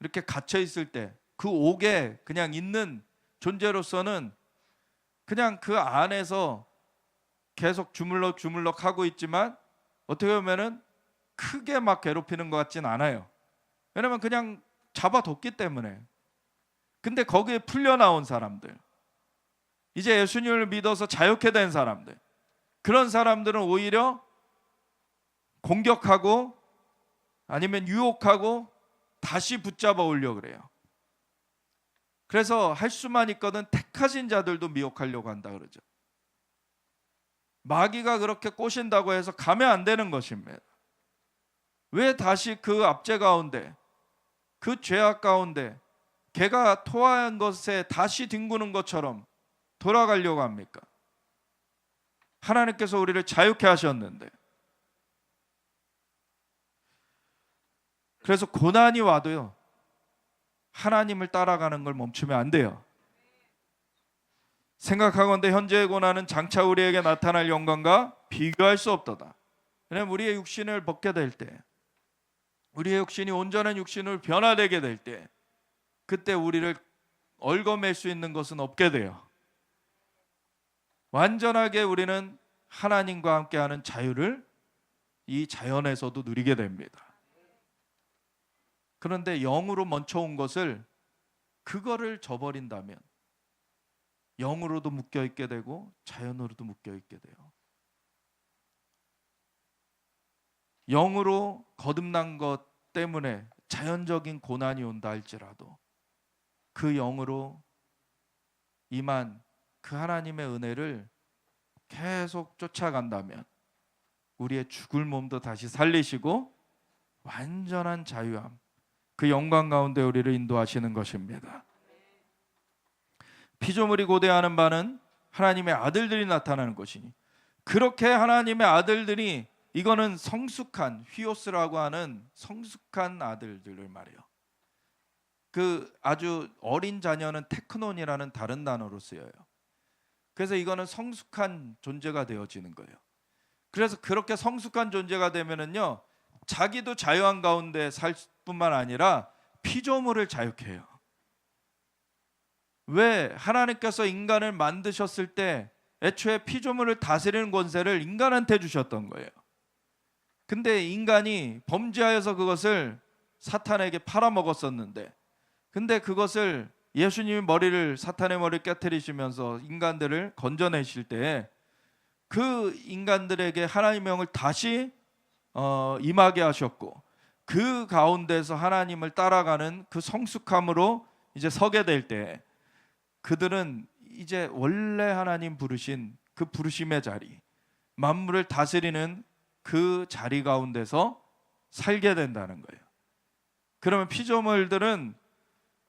이렇게 갇혀 있을 때 그 옥에 그냥 있는 존재로서는 그냥 그 안에서 계속 주물럭 하고 있지만 어떻게 보면은 크게 막 괴롭히는 것 같진 않아요. 왜냐면 그냥 잡아뒀기 때문에. 근데 거기에 풀려 나온 사람들, 이제 예수님을 믿어서 자유케 된 사람들, 그런 사람들은 오히려 공격하고 아니면 유혹하고 다시 붙잡아 오려고 그래요. 그래서 할 수만 있거든 택하신 자들도 미혹하려고 한다 그러죠. 마귀가 그렇게 꼬신다고 해서 가면 안 되는 것입니다. 왜 다시 그 압제 가운데, 그 죄악 가운데 개가 토한 것에 다시 뒹구는 것처럼 돌아가려고 합니까? 하나님께서 우리를 자유케 하셨는데. 그래서 고난이 와도요, 하나님을 따라가는 걸 멈추면 안 돼요. 생각하건대 현재의 고난은 장차 우리에게 나타날 영광과 비교할 수 없도다. 왜냐하면 우리의 육신을 벗게 될 때, 우리의 육신이 온전한 육신으로 변화되게 될 때, 그때 우리를 얽어맬 수 있는 것은 없게 돼요. 완전하게 우리는 하나님과 함께하는 자유를 이 자연에서도 누리게 됩니다. 그런데 영으로 먼저 온 것을, 그거를 저버린다면 영으로도 묶여있게 되고 자연으로도 묶여있게 돼요. 영으로 거듭난 것 때문에 자연적인 고난이 온다 할지라도 그 영으로 임한 그 하나님의 은혜를 계속 쫓아간다면 우리의 죽을 몸도 다시 살리시고 완전한 자유함, 그 영광 가운데 우리를 인도하시는 것입니다. 피조물이 고대하는 바는 하나님의 아들들이 나타나는 것이니, 그렇게 하나님의 아들들이, 이거는 성숙한, 휘오스라고 하는 성숙한 아들들을 말해요. 그 아주 어린 자녀는 테크논이라는 다른 단어로 쓰여요. 그래서 이거는 성숙한 존재가 되어지는 거예요. 그래서 그렇게 성숙한 존재가 되면은요, 자기도 자유한 가운데 살 뿐만 아니라 피조물을 자유케 해요. 왜? 하나님께서 인간을 만드셨을 때 애초에 피조물을 다스리는 권세를 인간한테 주셨던 거예요. 근데 인간이 범죄하여서 그것을 사탄에게 팔아먹었었는데, 근데 그것을 예수님이 머리를, 사탄의 머리를 깨트리시면서 인간들을 건져내실 때 그 인간들에게 하나님의 영을 다시 임하게 하셨고, 그 가운데서 하나님을 따라가는 그 성숙함으로 이제 서게 될 때 그들은 이제 원래 하나님 부르신 그 부르심의 자리, 만물을 다스리는 그 자리 가운데서 살게 된다는 거예요. 그러면 피조물들은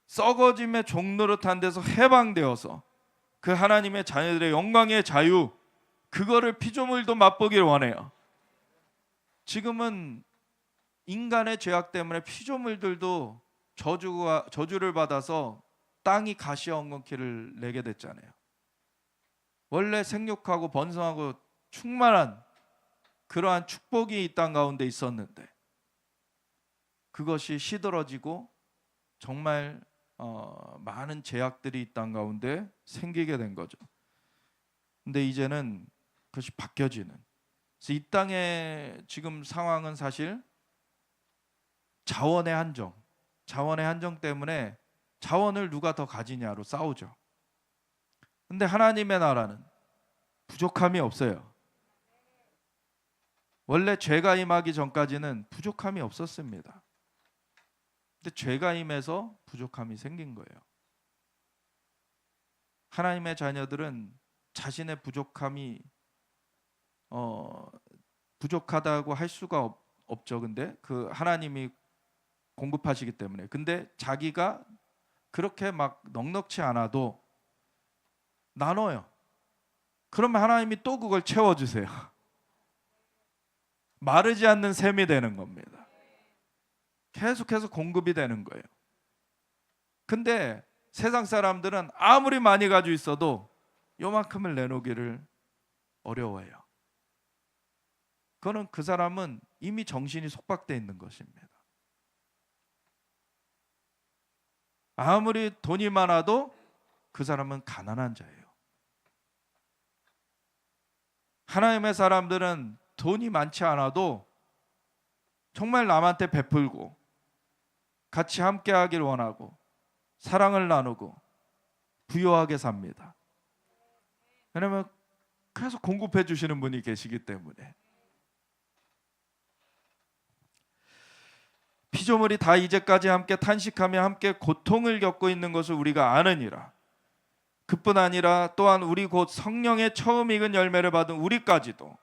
썩어짐의 종노릇한 데서 해방되어서 그 하나님의 자녀들의 영광의 자유, 그거를 피조물도 맛보길 원해요. 지금은 인간의 죄악 때문에 피조물들도 저주를 받아서 땅이 가시 엉겅퀴를 내게 됐잖아요. 원래 생육하고 번성하고 충만한 그러한 축복이 이 땅 가운데 있었는데 그것이 시들어지고 정말 많은 제약들이 이 땅 가운데 생기게 된 거죠. 근데 이제는 그것이 바뀌어지는, 그래서 이 땅의 지금 상황은 사실 자원의 한정 때문에 자원을 누가 더 가지냐로 싸우죠. 근데 하나님의 나라는 부족함이 없어요. 원래 죄가 임하기 전까지는 부족함이 없었습니다. 근데 죄가 임해서 부족함이 생긴 거예요. 하나님의 자녀들은 자신의 부족함이 부족하다고 할 수가 없죠. 근데 그 하나님이 공급하시기 때문에. 근데 자기가 그렇게 막 넉넉치 않아도 나눠요. 그러면 하나님이 또 그걸 채워주세요. 마르지 않는 샘이 되는 겁니다. 계속해서 공급이 되는 거예요. 근데 세상 사람들은 아무리 많이 가지고 있어도 요만큼을 내놓기를 어려워해요. 그거는 그 사람은 이미 정신이 속박되어 있는 것입니다. 아무리 돈이 많아도 그 사람은 가난한 자예요. 하나님의 사람들은 돈이 많지 않아도 정말 남한테 베풀고 같이 함께 하길 원하고 사랑을 나누고 부유하게 삽니다. 왜냐하면 계속 공급해 주시는 분이 계시기 때문에. 피조물이 다 이제까지 함께 탄식하며 함께 고통을 겪고 있는 것을 우리가 아느니라. 그뿐 아니라 또한 우리 곧 성령의 처음 익은 열매를 받은 우리까지도,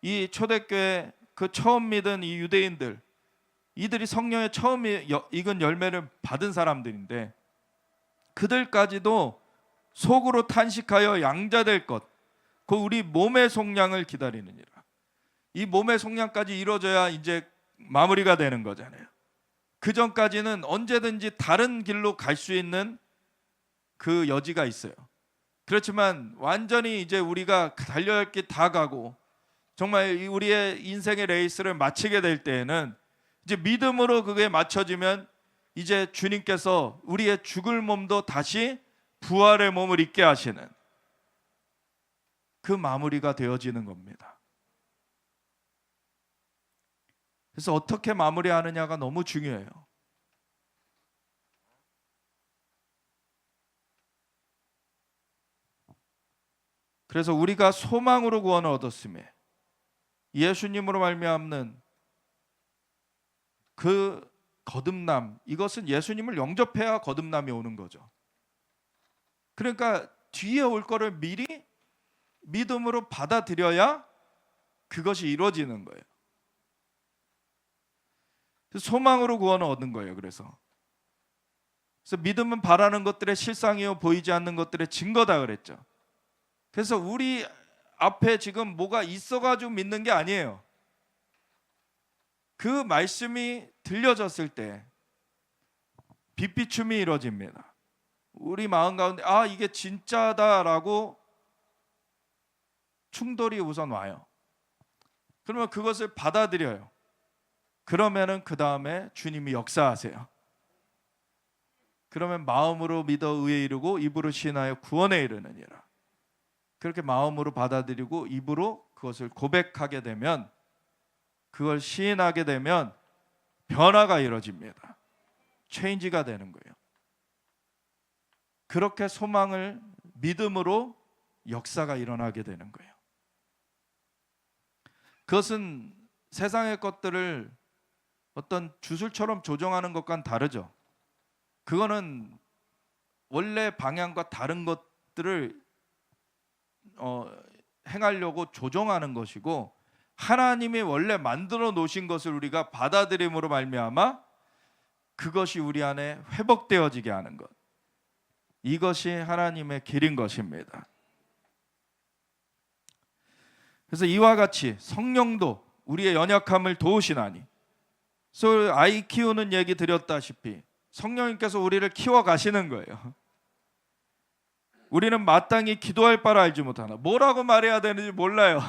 이 초대교회 그 처음 믿은 이 유대인들, 이들이 성령의 처음 익은 열매를 받은 사람들인데 그들까지도 속으로 탄식하여 양자될 것, 그 우리 몸의 속량을 기다리느니라. 이 몸의 속량까지 이루어져야 이제 마무리가 되는 거잖아요. 그 전까지는 언제든지 다른 길로 갈 수 있는 그 여지가 있어요. 그렇지만 완전히 이제 우리가 달려야 할 길 다 가고 정말 우리의 인생의 레이스를 마치게 될 때에는 이제 믿음으로 그게 맞춰지면 이제 주님께서 우리의 죽을 몸도 다시 부활의 몸을 입게 하시는 그 마무리가 되어지는 겁니다. 그래서 어떻게 마무리하느냐가 너무 중요해요. 그래서 우리가 소망으로 구원을 얻었음에 예수님으로 말미암는 그 거듭남, 이것은 예수님을 영접해야 거듭남이 오는 거죠. 그러니까 뒤에 올 거를 미리 믿음으로 받아들여야 그것이 이루어지는 거예요. 소망으로 구원을 얻는 거예요. 그래서 믿음은 바라는 것들의 실상이요 보이지 않는 것들의 증거다 그랬죠. 그래서 우리 앞에 지금 뭐가 있어가지고 믿는 게 아니에요. 그 말씀이 들려졌을 때 빛비춤이 이루어집니다. 우리 마음 가운데 아 이게 진짜다라고 충돌이 우선 와요. 그러면 그것을 받아들여요. 그러면은 그 다음에 주님이 역사하세요. 그러면 마음으로 믿어 의에 이르고 입으로 시인하여 구원에 이르느니라. 그렇게 마음으로 받아들이고 입으로 그것을 고백하게 되면, 그걸 시인하게 되면 변화가 이루어집니다. 체인지가 되는 거예요. 그렇게 소망을 믿음으로 역사가 일어나게 되는 거예요. 그것은 세상의 것들을 어떤 주술처럼 조정하는 것과는 다르죠. 그거는 원래 방향과 다른 것 것들을 행하려고 조정하는 것이고, 하나님이 원래 만들어 놓으신 것을 우리가 받아들임으로 말미암아 그것이 우리 안에 회복되어지게 하는 것, 이것이 하나님의 길인 것입니다. 그래서 이와 같이 성령도 우리의 연약함을 도우시나니, 그래서 아이 키우는 얘기 드렸다시피 성령님께서 우리를 키워 가시는 거예요. 우리는 마땅히 기도할 바를 알지 못하나, 뭐라고 말해야 되는지 몰라요.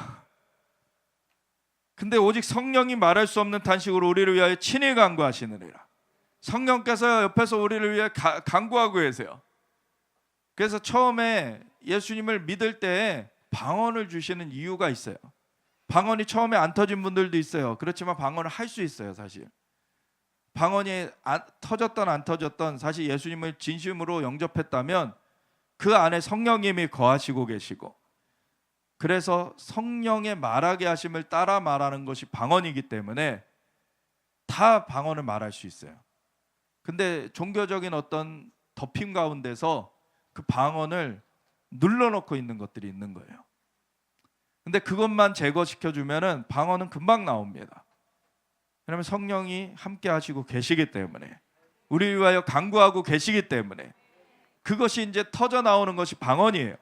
근데 오직 성령이 말할 수 없는 탄식으로 우리를 위하여 친히 간구하시느니라. 성령께서 옆에서 우리를 위해 간구하고 계세요. 그래서 처음에 예수님을 믿을 때 방언을 주시는 이유가 있어요. 방언이 처음에 안 터진 분들도 있어요. 그렇지만 방언을 할 수 있어요. 사실 방언이 터졌던 안 터졌던, 사실 예수님을 진심으로 영접했다면 그 안에 성령님이 거하시고 계시고, 그래서 성령의 말하게 하심을 따라 말하는 것이 방언이기 때문에 다 방언을 말할 수 있어요. 근데 종교적인 어떤 덮임 가운데서 그 방언을 눌러놓고 있는 것들이 있는 거예요. 근데 그것만 제거시켜주면은 방언은 금방 나옵니다. 왜냐하면 성령이 함께 하시고 계시기 때문에, 우리를 위하여 간구하고 계시기 때문에 그것이 이제 터져 나오는 것이 방언이에요.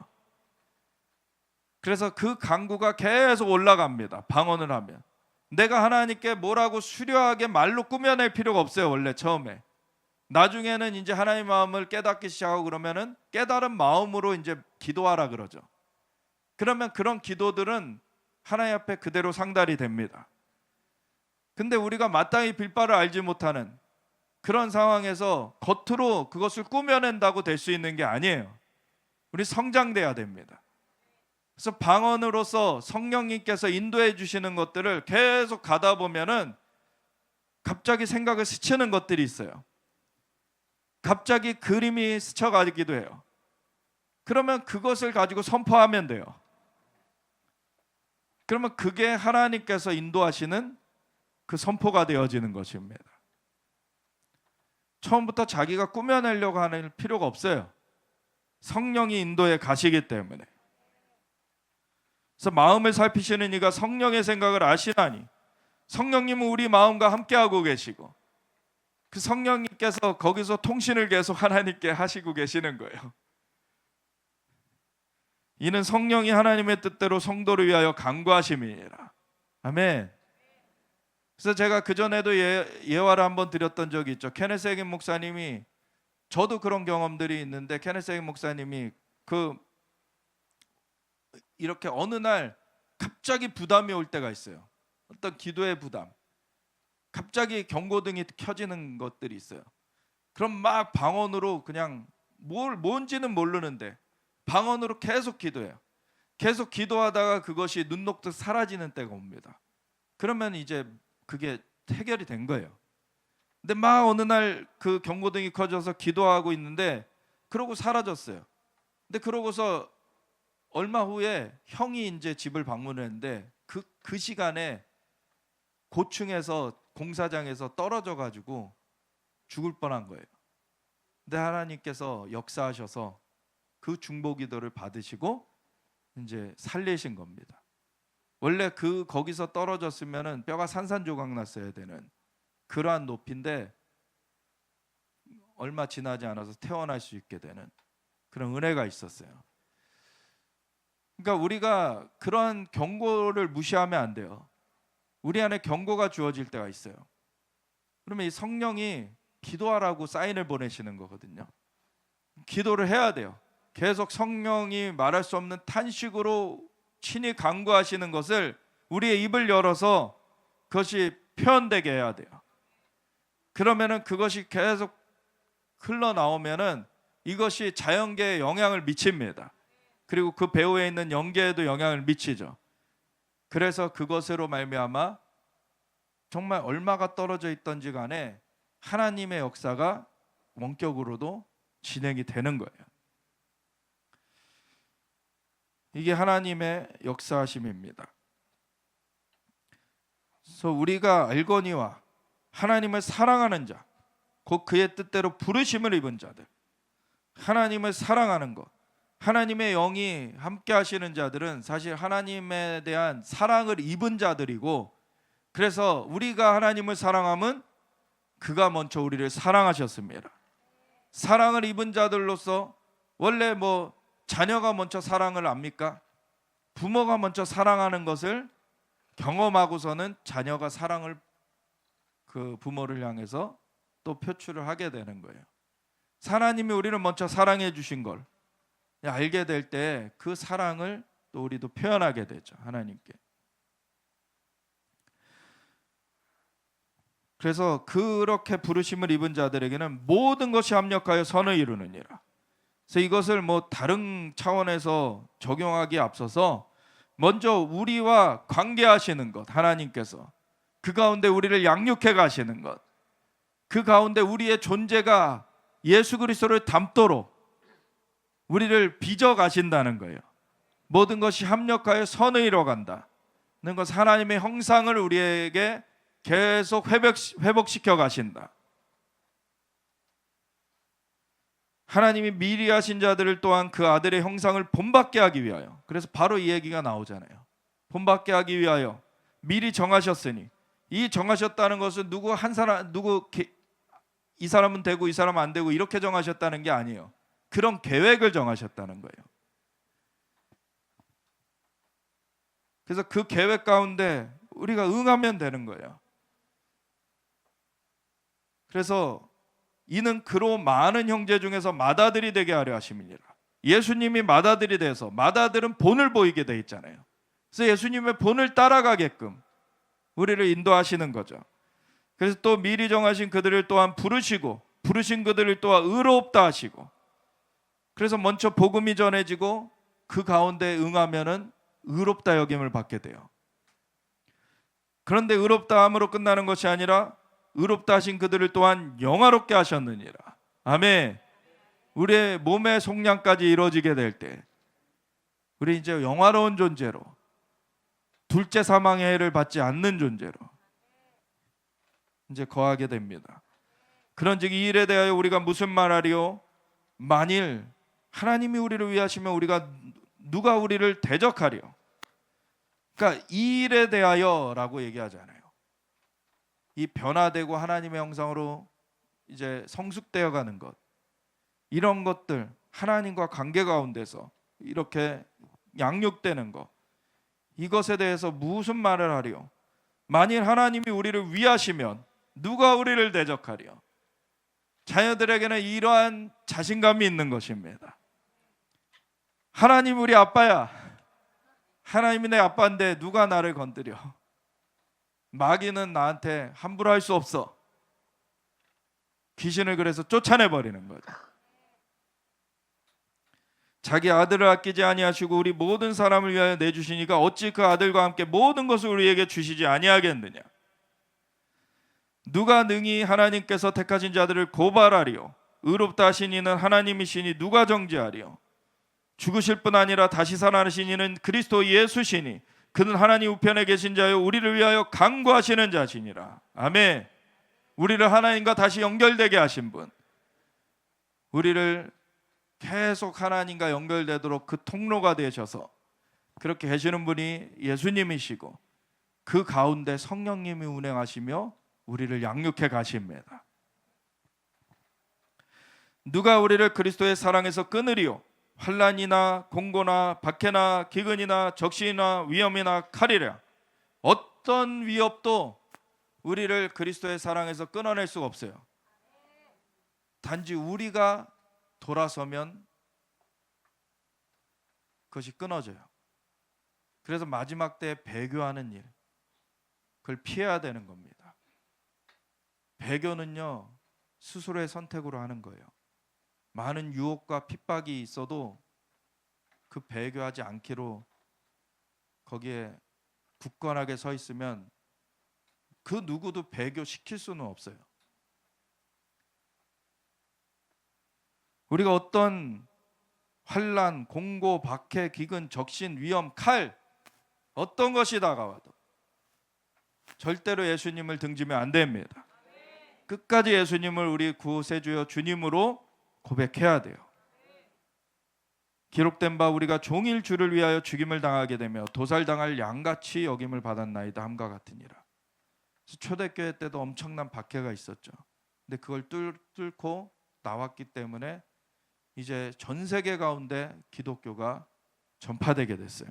그래서 그 간구가 계속 올라갑니다. 방언을 하면 내가 하나님께 뭐라고 수려하게 말로 꾸며낼 필요가 없어요. 원래 처음에. 나중에는 이제 하나님의 마음을 깨닫기 시작하고 그러면은 깨달은 마음으로 이제 기도하라 그러죠. 그러면 그런 기도들은 하나님 앞에 그대로 상달이 됩니다. 근데 우리가 마땅히 빌 바를 알지 못하는 그런 상황에서 겉으로 그것을 꾸며낸다고 될 수 있는 게 아니에요. 우리 성장돼야 됩니다. 그래서 방언으로서 성령님께서 인도해 주시는 것들을 계속 가다 보면은 갑자기 생각을 스치는 것들이 있어요. 갑자기 그림이 스쳐가기도 해요. 그러면 그것을 가지고 선포하면 돼요. 그러면 그게 하나님께서 인도하시는 그 선포가 되어지는 것입니다. 처음부터 자기가 꾸며내려고 하는 필요가 없어요. 성령이 인도해 가시기 때문에. 그래서 마음을 살피시는 이가 성령의 생각을 아시나니, 성령님은 우리 마음과 함께하고 계시고 그 성령님께서 거기서 통신을 계속 하나님께 하시고 계시는 거예요. 이는 성령이 하나님의 뜻대로 성도를 위하여 간구하심이니라. 아멘. 그래서 제가 그전에도 예화를 한번 드렸던 적이 있죠. 케네스 해긴 목사님이, 저도 그런 경험들이 있는데, 케네스 해긴 목사님이 이렇게 어느 날 갑자기 부담이 올 때가 있어요. 어떤 기도의 부담, 갑자기 경고등이 켜지는 것들이 있어요. 그럼 막 방언으로, 그냥 뭔지는 모르는데 방언으로 계속 기도해요. 계속 기도하다가 그것이 눈 녹듯 사라지는 때가 옵니다. 그러면 이제 그게 해결이 된 거예요. 근데 막 어느 날 그 경고등이 켜져서 기도하고 있는데 그러고 사라졌어요. 근데 그러고서 얼마 후에 형이 이제 집을 방문했는데 그 시간에 고층에서 공사장에서 떨어져 가지고 죽을 뻔한 거예요. 근데 하나님께서 역사하셔서 그 중보기도를 받으시고 이제 살리신 겁니다. 원래 거기서 떨어졌으면은 뼈가 산산조각 났어야 되는 그러한 높이인데 얼마 지나지 않아서 태어날 수 있게 되는 그런 은혜가 있었어요. 그러니까 우리가 그런 경고를 무시하면 안 돼요. 우리 안에 경고가 주어질 때가 있어요. 그러면 이 성령이 기도하라고 사인을 보내시는 거거든요. 기도를 해야 돼요. 계속 성령이 말할 수 없는 탄식으로 친히 간구하시는 것을 우리의 입을 열어서 그것이 표현되게 해야 돼요. 그러면은 그것이 계속 흘러나오면은 이것이 자연계에 영향을 미칩니다. 그리고 그 배후에 있는 영계에도 영향을 미치죠. 그래서 그것으로 말미암아 정말 얼마가 떨어져 있던지 간에 하나님의 역사가 원격으로도 진행이 되는 거예요. 이게 하나님의 역사하심입니다. 그래서 우리가 알거니와 하나님을 사랑하는 자, 곧 그의 뜻대로 부르심을 입은 자들, 하나님을 사랑하는 것, 하나님의 영이 함께 하시는 자들은 사실 하나님에 대한 사랑을 입은 자들이고, 그래서 우리가 하나님을 사랑하면 그가 먼저 우리를 사랑하셨습니다. 사랑을 입은 자들로서 원래 자녀가 먼저 사랑을 압니까? 부모가 먼저 사랑하는 것을 경험하고서는 자녀가 사랑을 그 부모를 향해서 또 표출을 하게 되는 거예요. 하나님이 우리를 먼저 사랑해 주신 걸 알게 될 때 그 사랑을 또 우리도 표현하게 되죠, 하나님께. 그래서 그렇게 부르심을 입은 자들에게는 모든 것이 합력하여 선을 이루느니라. 그래서 이것을 다른 차원에서 적용하기에 앞서서 먼저 우리와 관계하시는 것, 하나님께서 그 가운데 우리를 양육해 가시는 것, 그 가운데 우리의 존재가 예수 그리스도를 닮도록 우리를 빚어 가신다는 거예요. 모든 것이 합력하여 선을 이뤄간다는 것, 하나님의 형상을 우리에게 계속 회복시켜 가신다. 하나님이 미리 하신 자들을 또한 그 아들의 형상을 본받게 하기 위하여, 그래서 바로 이 얘기가 나오잖아요. 본받게 하기 위하여 미리 정하셨으니, 이 정하셨다는 것은 이 사람은 되고 이 사람은 안 되고 이렇게 정하셨다는 게 아니에요. 그런 계획을 정하셨다는 거예요. 그래서 그 계획 가운데 우리가 응하면 되는 거예요. 그래서 이는 그로 많은 형제 중에서 맏아들이 되게 하려 하심이니라. 예수님이 맏아들이 돼서, 맏아들은 본을 보이게 돼 있잖아요. 그래서 예수님의 본을 따라가게끔 우리를 인도하시는 거죠. 그래서 또 미리 정하신 그들을 또한 부르시고, 부르신 그들을 또한 의롭다 하시고, 그래서 먼저 복음이 전해지고 그 가운데 응하면은 의롭다 여김을 받게 돼요. 그런데 의롭다 함으로 끝나는 것이 아니라 의롭다 하신 그들을 또한 영화롭게 하셨느니라. 아멘. 우리의 몸의 속량까지 이루어지게 될 때 우리 이제 영화로운 존재로, 둘째 사망의 해를 받지 않는 존재로 이제 거하게 됩니다. 그런즉 이 일에 대하여 우리가 무슨 말하리요? 만일 하나님이 우리를 위하시면 누가 우리를 대적하리요? 그러니까 이 일에 대하여라고 얘기하잖아요. 이 변화되고 하나님의 형상으로 이제 성숙되어 가는 것, 이런 것들, 하나님과 관계 가운데서 이렇게 양육되는 것, 이것에 대해서 무슨 말을 하리요? 만일 하나님이 우리를 위하시면 누가 우리를 대적하리요? 자녀들에게는 이러한 자신감이 있는 것입니다. 하나님 우리 아빠야. 하나님이 내 아빠인데 누가 나를 건드려? 마귀는 나한테 함부로 할 수 없어. 귀신을 그래서 쫓아내버리는 거죠. 자기 아들을 아끼지 아니하시고 우리 모든 사람을 위하여 내주시니까 어찌 그 아들과 함께 모든 것을 우리에게 주시지 아니하겠느냐? 누가 능히 하나님께서 택하신 자들을 고발하리요? 의롭다 하신 이는 하나님이시니 누가 정죄하리요? 죽으실 뿐 아니라 다시 살아나신 이는 그리스도 예수시니 그는 하나님 우편에 계신 자요 우리를 위하여 간구하시는 자시니라. 아멘. 우리를 하나님과 다시 연결되게 하신 분, 우리를 계속 하나님과 연결되도록 그 통로가 되셔서 그렇게 계시는 분이 예수님이시고, 그 가운데 성령님이 운행하시며 우리를 양육해 가십니다. 누가 우리를 그리스도의 사랑에서 끊으리요? 환난이나 공고나 박해나 기근이나 적신이나 위험이나 칼이라. 어떤 위협도 우리를 그리스도의 사랑에서 끊어낼 수가 없어요. 단지 우리가 돌아서면 그것이 끊어져요. 그래서 마지막 때 배교하는 일, 그걸 피해야 되는 겁니다. 배교는요, 스스로의 선택으로 하는 거예요. 많은 유혹과 핍박이 있어도 그 배교하지 않기로 거기에 굳건하게 서 있으면 그 누구도 배교시킬 수는 없어요. 우리가 어떤 환난, 공고, 박해, 기근, 적신, 위험, 칼, 어떤 것이 다가와도 절대로 예수님을 등지면 안 됩니다. 끝까지 예수님을 우리 구세주여 주님으로 고백해야 돼요. 기록된 바 우리가 종일 주를 위하여 죽임을 당하게 되며 도살당할 양같이 여김을 받았나이다 함과 같으니라. 초대교회 때도 엄청난 박해가 있었죠. 근데 그걸 뚫고 나왔기 때문에 이제 전 세계 가운데 기독교가 전파되게 됐어요.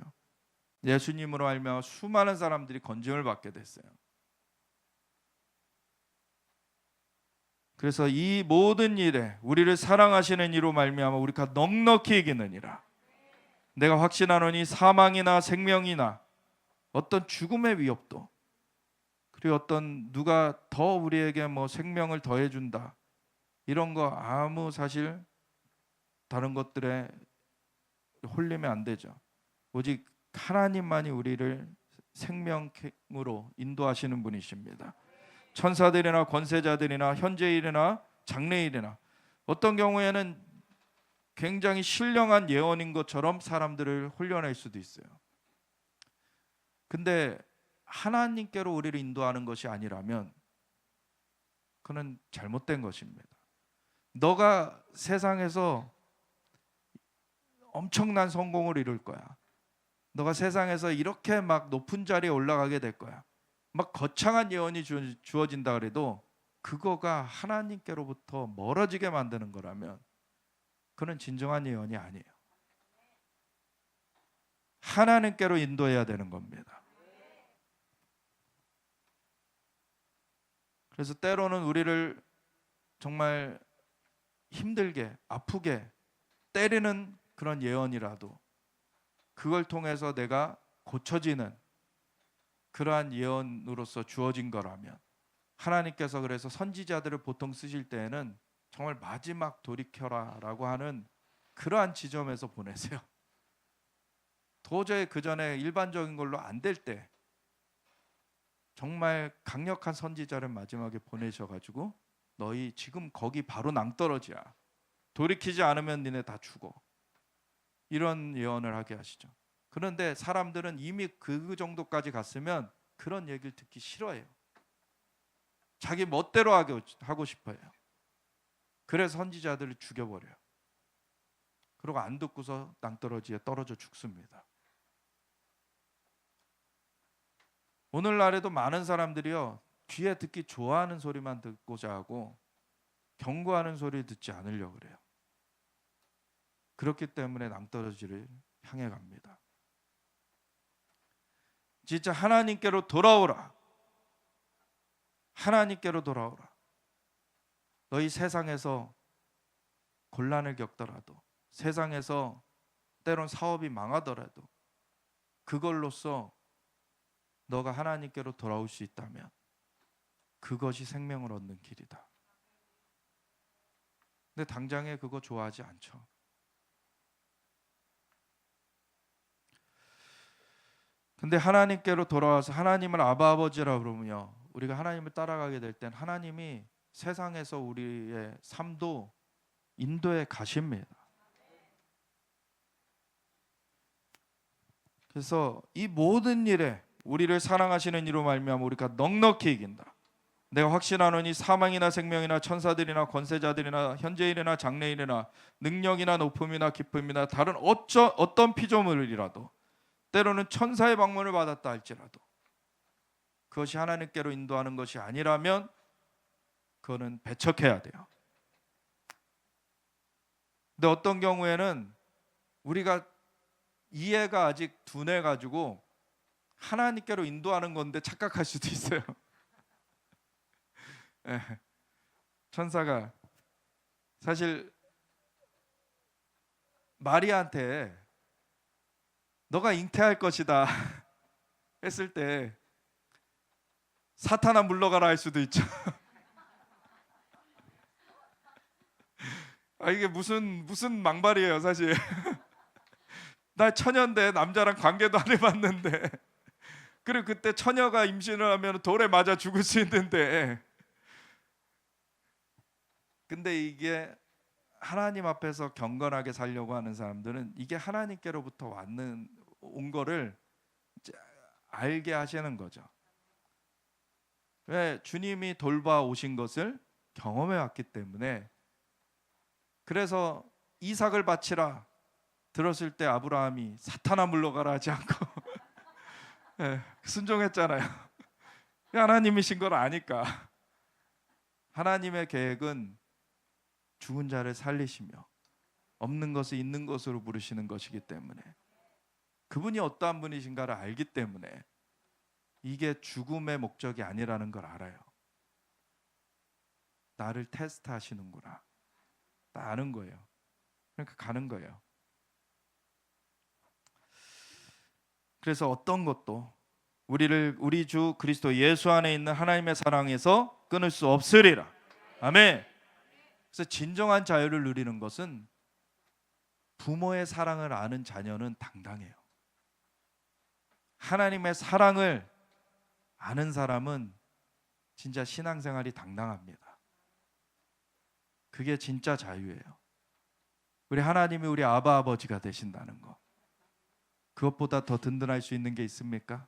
예수님으로 알며 수많은 사람들이 건짐을 받게 됐어요. 그래서 이 모든 일에 우리를 사랑하시는 이로 말미암아 우리가 넉넉히 이기느니라. 내가 확신하노니 사망이나 생명이나 어떤 죽음의 위협도, 그리고 어떤 누가 더 우리에게 뭐 생명을 더해 준다, 이런 거 아무 사실 다른 것들에 홀리면 안 되죠. 오직 하나님만이 우리를 생명으로 인도하시는 분이십니다. 천사들이나 권세자들이나 현재일이나 장래일이나 어떤 경우에는 굉장히 신령한 예언인 것처럼 사람들을 홀려낼 수도 있어요. 근데 하나님께로 우리를 인도하는 것이 아니라면 그는 잘못된 것입니다. 너가 세상에서 엄청난 성공을 이룰 거야. 너가 세상에서 이렇게 막 높은 자리에 올라가게 될 거야. 막 거창한 예언이 주어진다 그래도 그거가 하나님께로부터 멀어지게 만드는 거라면 그는 진정한 예언이 아니에요. 하나님께로 인도해야 되는 겁니다. 그래서 때로는 우리를 정말 힘들게 아프게 때리는 그런 예언이라도 그걸 통해서 내가 고쳐지는 그러한 예언으로서 주어진 거라면, 하나님께서 그래서 선지자들을 보통 쓰실 때에는 정말 마지막 돌이켜라 라고 하는 그러한 지점에서 보내세요. 도저히 그 전에 일반적인 걸로 안 될 때 정말 강력한 선지자를 마지막에 보내셔가지고 너희 지금 거기 바로 낭떠러지야. 돌이키지 않으면 니네 다 죽어. 이런 예언을 하게 하시죠. 그런데 사람들은 이미 그 정도까지 갔으면 그런 얘기를 듣기 싫어해요. 자기 멋대로 하고 싶어요. 그래서 선지자들을 죽여버려요. 그리고 안 듣고서 낭떠러지에 떨어져 죽습니다. 오늘날에도 많은 사람들이요, 귀에 듣기 좋아하는 소리만 듣고자 하고 경고하는 소리 듣지 않으려고 그래요. 그렇기 때문에 낭떠러지를 향해 갑니다. 진짜 하나님께로 돌아오라. 하나님께로 돌아오라. 너희 세상에서 곤란을 겪더라도, 세상에서 때론 사업이 망하더라도 그걸로써 너가 하나님께로 돌아올 수 있다면 그것이 생명을 얻는 길이다. 근데 당장에 그거 좋아하지 않죠. 근데 하나님께로 돌아와서 하나님을 아바 아버지라 부르며 우리가 하나님을 따라가게 될 땐 하나님이 세상에서 우리의 삶도 인도해 가십니다. 그래서 이 모든 일에 우리를 사랑하시는 이로 말미암아 우리가 넉넉히 이긴다. 내가 확신하노니 사망이나 생명이나 천사들이나 권세자들이나 현재일이나 장래일이나 능력이나 높음이나 깊음이나 다른 어떤 피조물이라도 때로는 천사의 방문을 받았다 할지라도 그것이 하나님께로 인도하는 것이 아니라면 그거는 배척해야 돼요. 근데 어떤 경우에는 우리가 이해가 아직 둔해 가지고 하나님께로 인도하는 건데 착각할 수도 있어요. 네. 천사가 사실 마리아한테 너가 잉태할 것이다 했을 때 사탄아 물러가라 할 수도 있죠. 이게 무슨 망발이에요 사실. 나 처녀인데 남자랑 관계도 안 해봤는데, 그리고 그때 처녀가 임신을 하면 돌에 맞아 죽을 수 있는데, 근데 이게 하나님 앞에서 경건하게 살려고 하는 사람들은 이게 하나님께로부터 온 거를 알게 하시는 거죠. 왜? 주님이 돌봐 오신 것을 경험해 왔기 때문에. 그래서 이삭을 바치라. 들었을 때 아브라함이 사탄아 물러가라 하지 않고 예, 순종했잖아요. 하나님이신 걸 아니까. 하나님의 계획은 죽은 자를 살리시며 없는 것을 있는 것으로 부르시는 것이기 때문에, 그분이 어떠한 분이신가를 알기 때문에 이게 죽음의 목적이 아니라는 걸 알아요. 나를 테스트하시는구나, 나 아는 거예요. 그러니까 가는 거예요. 그래서 어떤 것도 우리 주 그리스도 예수 안에 있는 하나님의 사랑에서 끊을 수 없으리라. 아멘. 그래서 진정한 자유를 누리는 것은, 부모의 사랑을 아는 자녀는 당당해요. 하나님의 사랑을 아는 사람은 진짜 신앙생활이 당당합니다. 그게 진짜 자유예요. 우리 하나님이 우리 아바 아버지가 되신다는 거, 그것보다 더 든든할 수 있는 게 있습니까?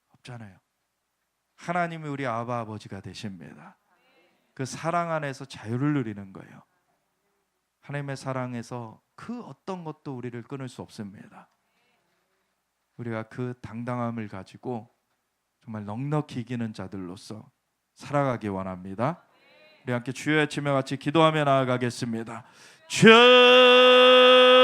없잖아요. 하나님이 우리 아바 아버지가 되십니다. 그 사랑 안에서 자유를 누리는 거예요. 하나님의 사랑에서 그 어떤 것도 우리를 끊을 수 없습니다. 우리가 그 당당함을 가지고 정말 넉넉히 이기는 자들로서 살아가기 원합니다. 우리 함께 주여 외치며 같이 기도하며 나아가겠습니다. 주여